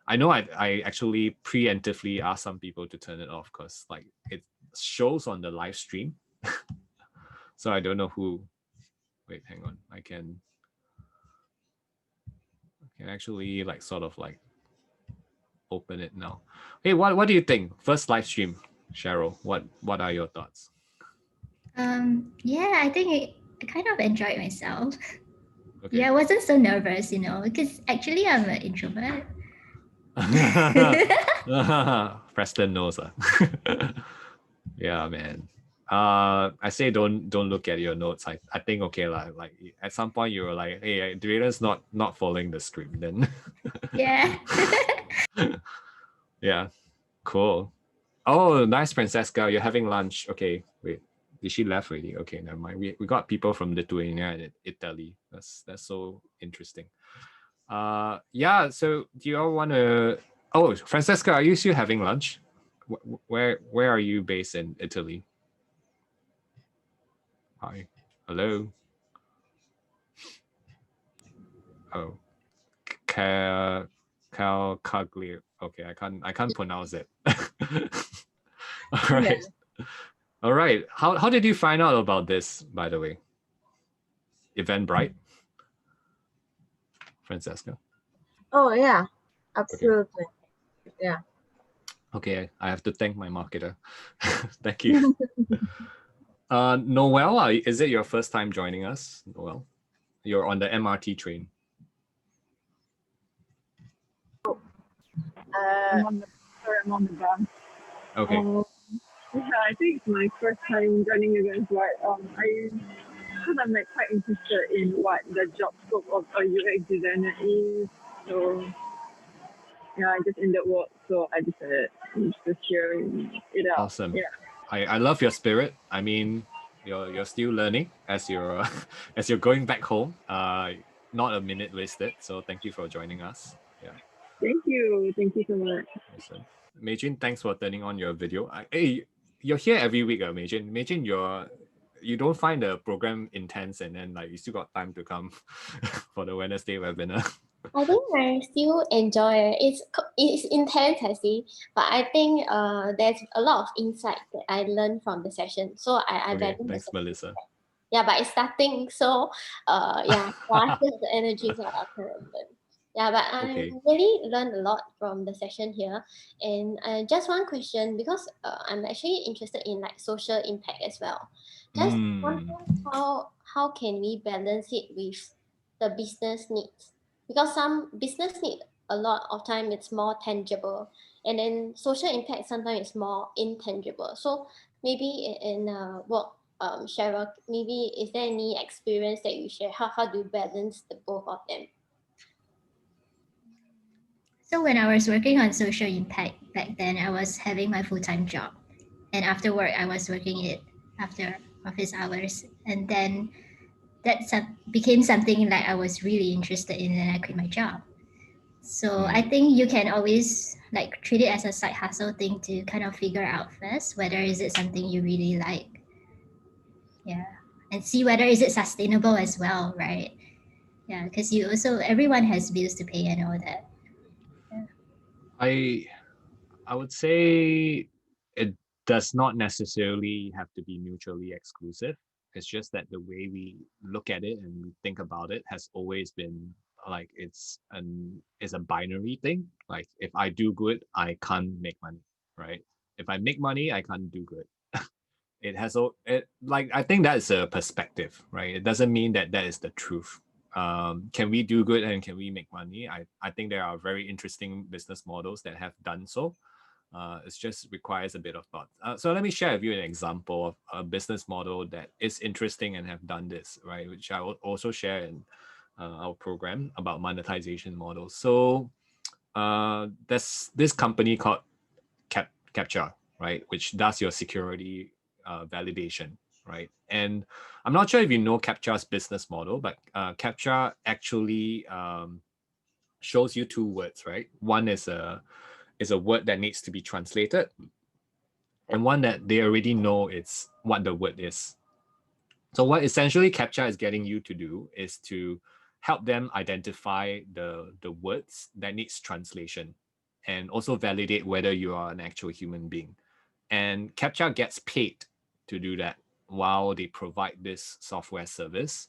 I know I actually preemptively asked some people to turn it off because like it shows on the live stream. So I don't know who. Wait, hang on. I can actually like sort of like open it now. Hey, what do you think? First live stream, Cheryl. What are your thoughts? Yeah, I think I kind of enjoyed myself. Okay. Yeah, I wasn't so nervous, because actually I'm an introvert. Preston knows. Yeah, man. I say don't look at your notes. I think okay like at some point you were like, hey, Daylon's not following the script then. Yeah. Yeah, cool. Oh, nice, Francesca. You're having lunch. Okay, wait. Did she left already? Okay, never mind. We got people from Lithuania and Italy. That's so interesting. Yeah. So do you all want to? Oh, Francesca, are you still having lunch? Where are you based in Italy? Hi. Hello. Oh, Calcaglia. Okay, I can't pronounce it. All right. All right. How did you find out about this, by the way? Eventbrite, Francesca. Oh yeah, absolutely. Okay. Yeah. Okay, I have to thank my marketer. Thank you. Noel, is it your first time joining us, Noel? You're on the MRT train. I'm on the bus. Okay. Yeah, I think it's my first time joining you guys, but I'm like quite interested in what the job scope of a UX designer is. So yeah, I just ended work, so I decided to share it out. Awesome. Yeah. I love your spirit. I mean, you're still learning as you're as you're going back home. Not a minute wasted. So thank you for joining us. Yeah. Thank you so much. Awesome. Meijin, thanks for turning on your video. Hey, you're here every week, Meijin. Meijin, you don't find the program intense and then like you still got time to come for the Wednesday webinar. I think I still enjoy it. It's intense, I see, but I think there's a lot of insight that I learned from the session. So I Okay, value thanks, Melissa. Yeah, but it's starting, so yeah, the energy is not current. Yeah, but I really learned a lot from the session here. And just one question, because I'm actually interested in like social impact as well. Just wondering how can we balance it with the business needs? Because some business need a lot of time it's more tangible, and then social impact sometimes is more intangible. So maybe in work, Cheryl, maybe is there any experience that you share? How do you balance the both of them? So when I was working on social impact back then, I was having my full-time job, and after work, I was working it after office hours, and then that became something that I was really interested in, and I quit my job. So I think you can always like treat it as a side hustle thing to kind of figure out first whether is it something you really like. Yeah, and see whether is it sustainable as well, right? Yeah, because everyone has bills to pay and all that. I would say it does not necessarily have to be mutually exclusive. It's just that the way we look at it and we think about it has always been like it's a binary thing. Like if I do good, I can't make money, right? If I make money, I can't do good. It has like I think that is a perspective, right? It doesn't mean that that is the truth. Can we do good and can we make money? I think there are very interesting business models that have done so. It just requires a bit of thought. So let me share with you an example of a business model that is interesting and have done this, right? Which I will also share in our program about monetization models. So there's this company called Captcha, right, which does your security validation, right? And I'm not sure if you know Captcha's business model, but Captcha actually shows you two words, right? One is a word that needs to be translated, and one that they already know it's what the word is. So what essentially Captcha is getting you to do is to help them identify the words that needs translation and also validate whether you are an actual human being. And Captcha gets paid to do that while they provide this software service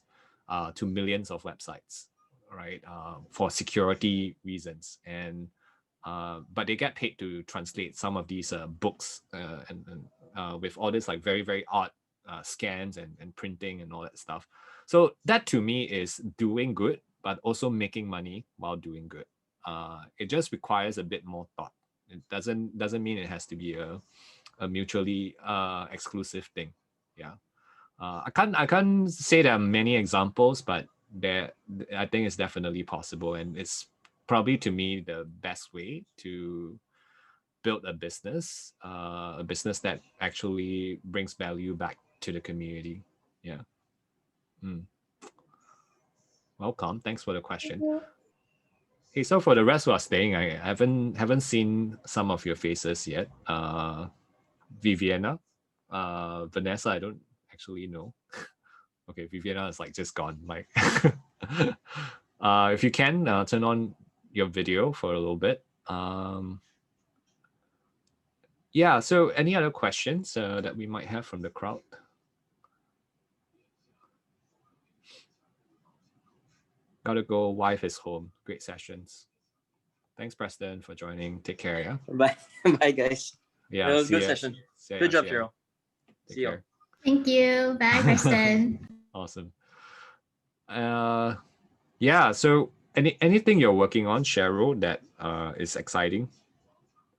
to millions of websites, right? For security reasons. And but they get paid to translate some of these books and with all this like very, very odd scans and printing and all that stuff. So that to me is doing good, but also making money while doing good. It just requires a bit more thought. It doesn't mean it has to be a mutually exclusive thing. Yeah. I can't say there are many examples, but there I think it's definitely possible, and it's probably to me the best way to build a business that actually brings value back to the community. Yeah. Mm. Welcome. Thanks for the question. Hey, so for the rest who are staying, I haven't seen some of your faces yet. Viviana, Vanessa, I don't actually know. Okay, Viviana is like just gone. Like, if you can turn on your video for a little bit. Yeah. So, any other questions that we might have from the crowd? Gotta go. Wife is home. Great sessions. Thanks, Preston, for joining. Take care. Yeah. Bye, bye, guys. Yeah. It was a see good ya. session. See ya, Good job, see ya. Cheryl. Take See you. care. Thank you. Bye, Preston. Awesome. Yeah. So, anything you're working on, Cheryl, that is exciting,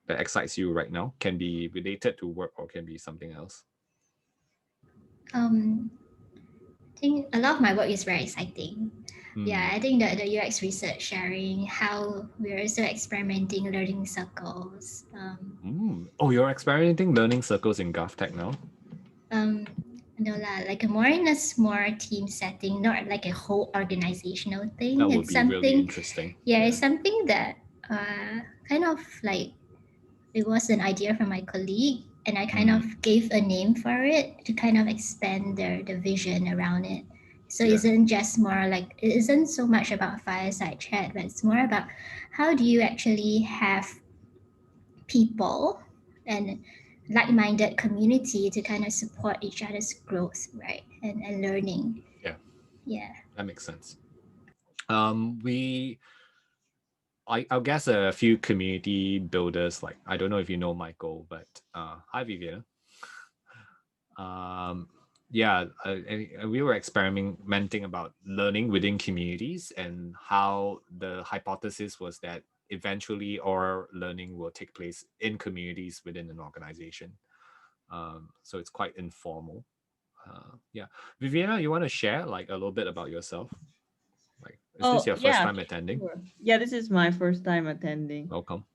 that excites you right now, can be related to work or can be something else. I think a lot of my work is very exciting. Yeah, Mm. I think the UX research sharing, how we're also experimenting learning circles. Oh, you're experimenting learning circles in GovTech now? No lah, like a more in a small team setting, not like a whole organizational thing. That would It's be really something, interesting. yeah, it's something that kind of like it was an idea from my colleague, and I kind of gave a name for it to kind of expand the vision around it. So Yeah. it isn't just more like, it isn't so much about fireside chat, but it's more about how do you actually have people and like-minded community to kind of support each other's growth, right? And learning. Yeah. Yeah. That makes sense. I'll guess a few community builders, like I don't know if you know Michael, but hi Vivian. Yeah, and we were experimenting about learning within communities and how the hypothesis was that eventually our learning will take place in communities within an organization. So it's quite informal. Yeah, Viviana, you want to share like a little bit about yourself? Like, is this your first time attending? Sure. Yeah, this is my first time attending. Welcome.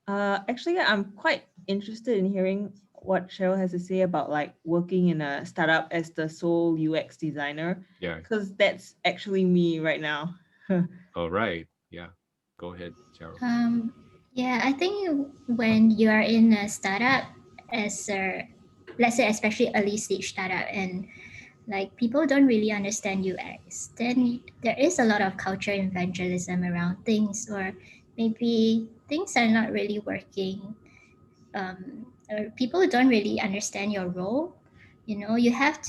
Actually, I'm quite interested in hearing what Cheryl has to say about like working in a startup as the sole UX designer. Yeah. Because that's actually me right now. All right. Yeah. Go ahead, Cheryl. Yeah, I think when you are in a startup as a, let's say especially early stage startup, and like people don't really understand UX, then there is a lot of culture evangelism around things, or maybe things are not really working. Or people don't really understand your role. You know, you have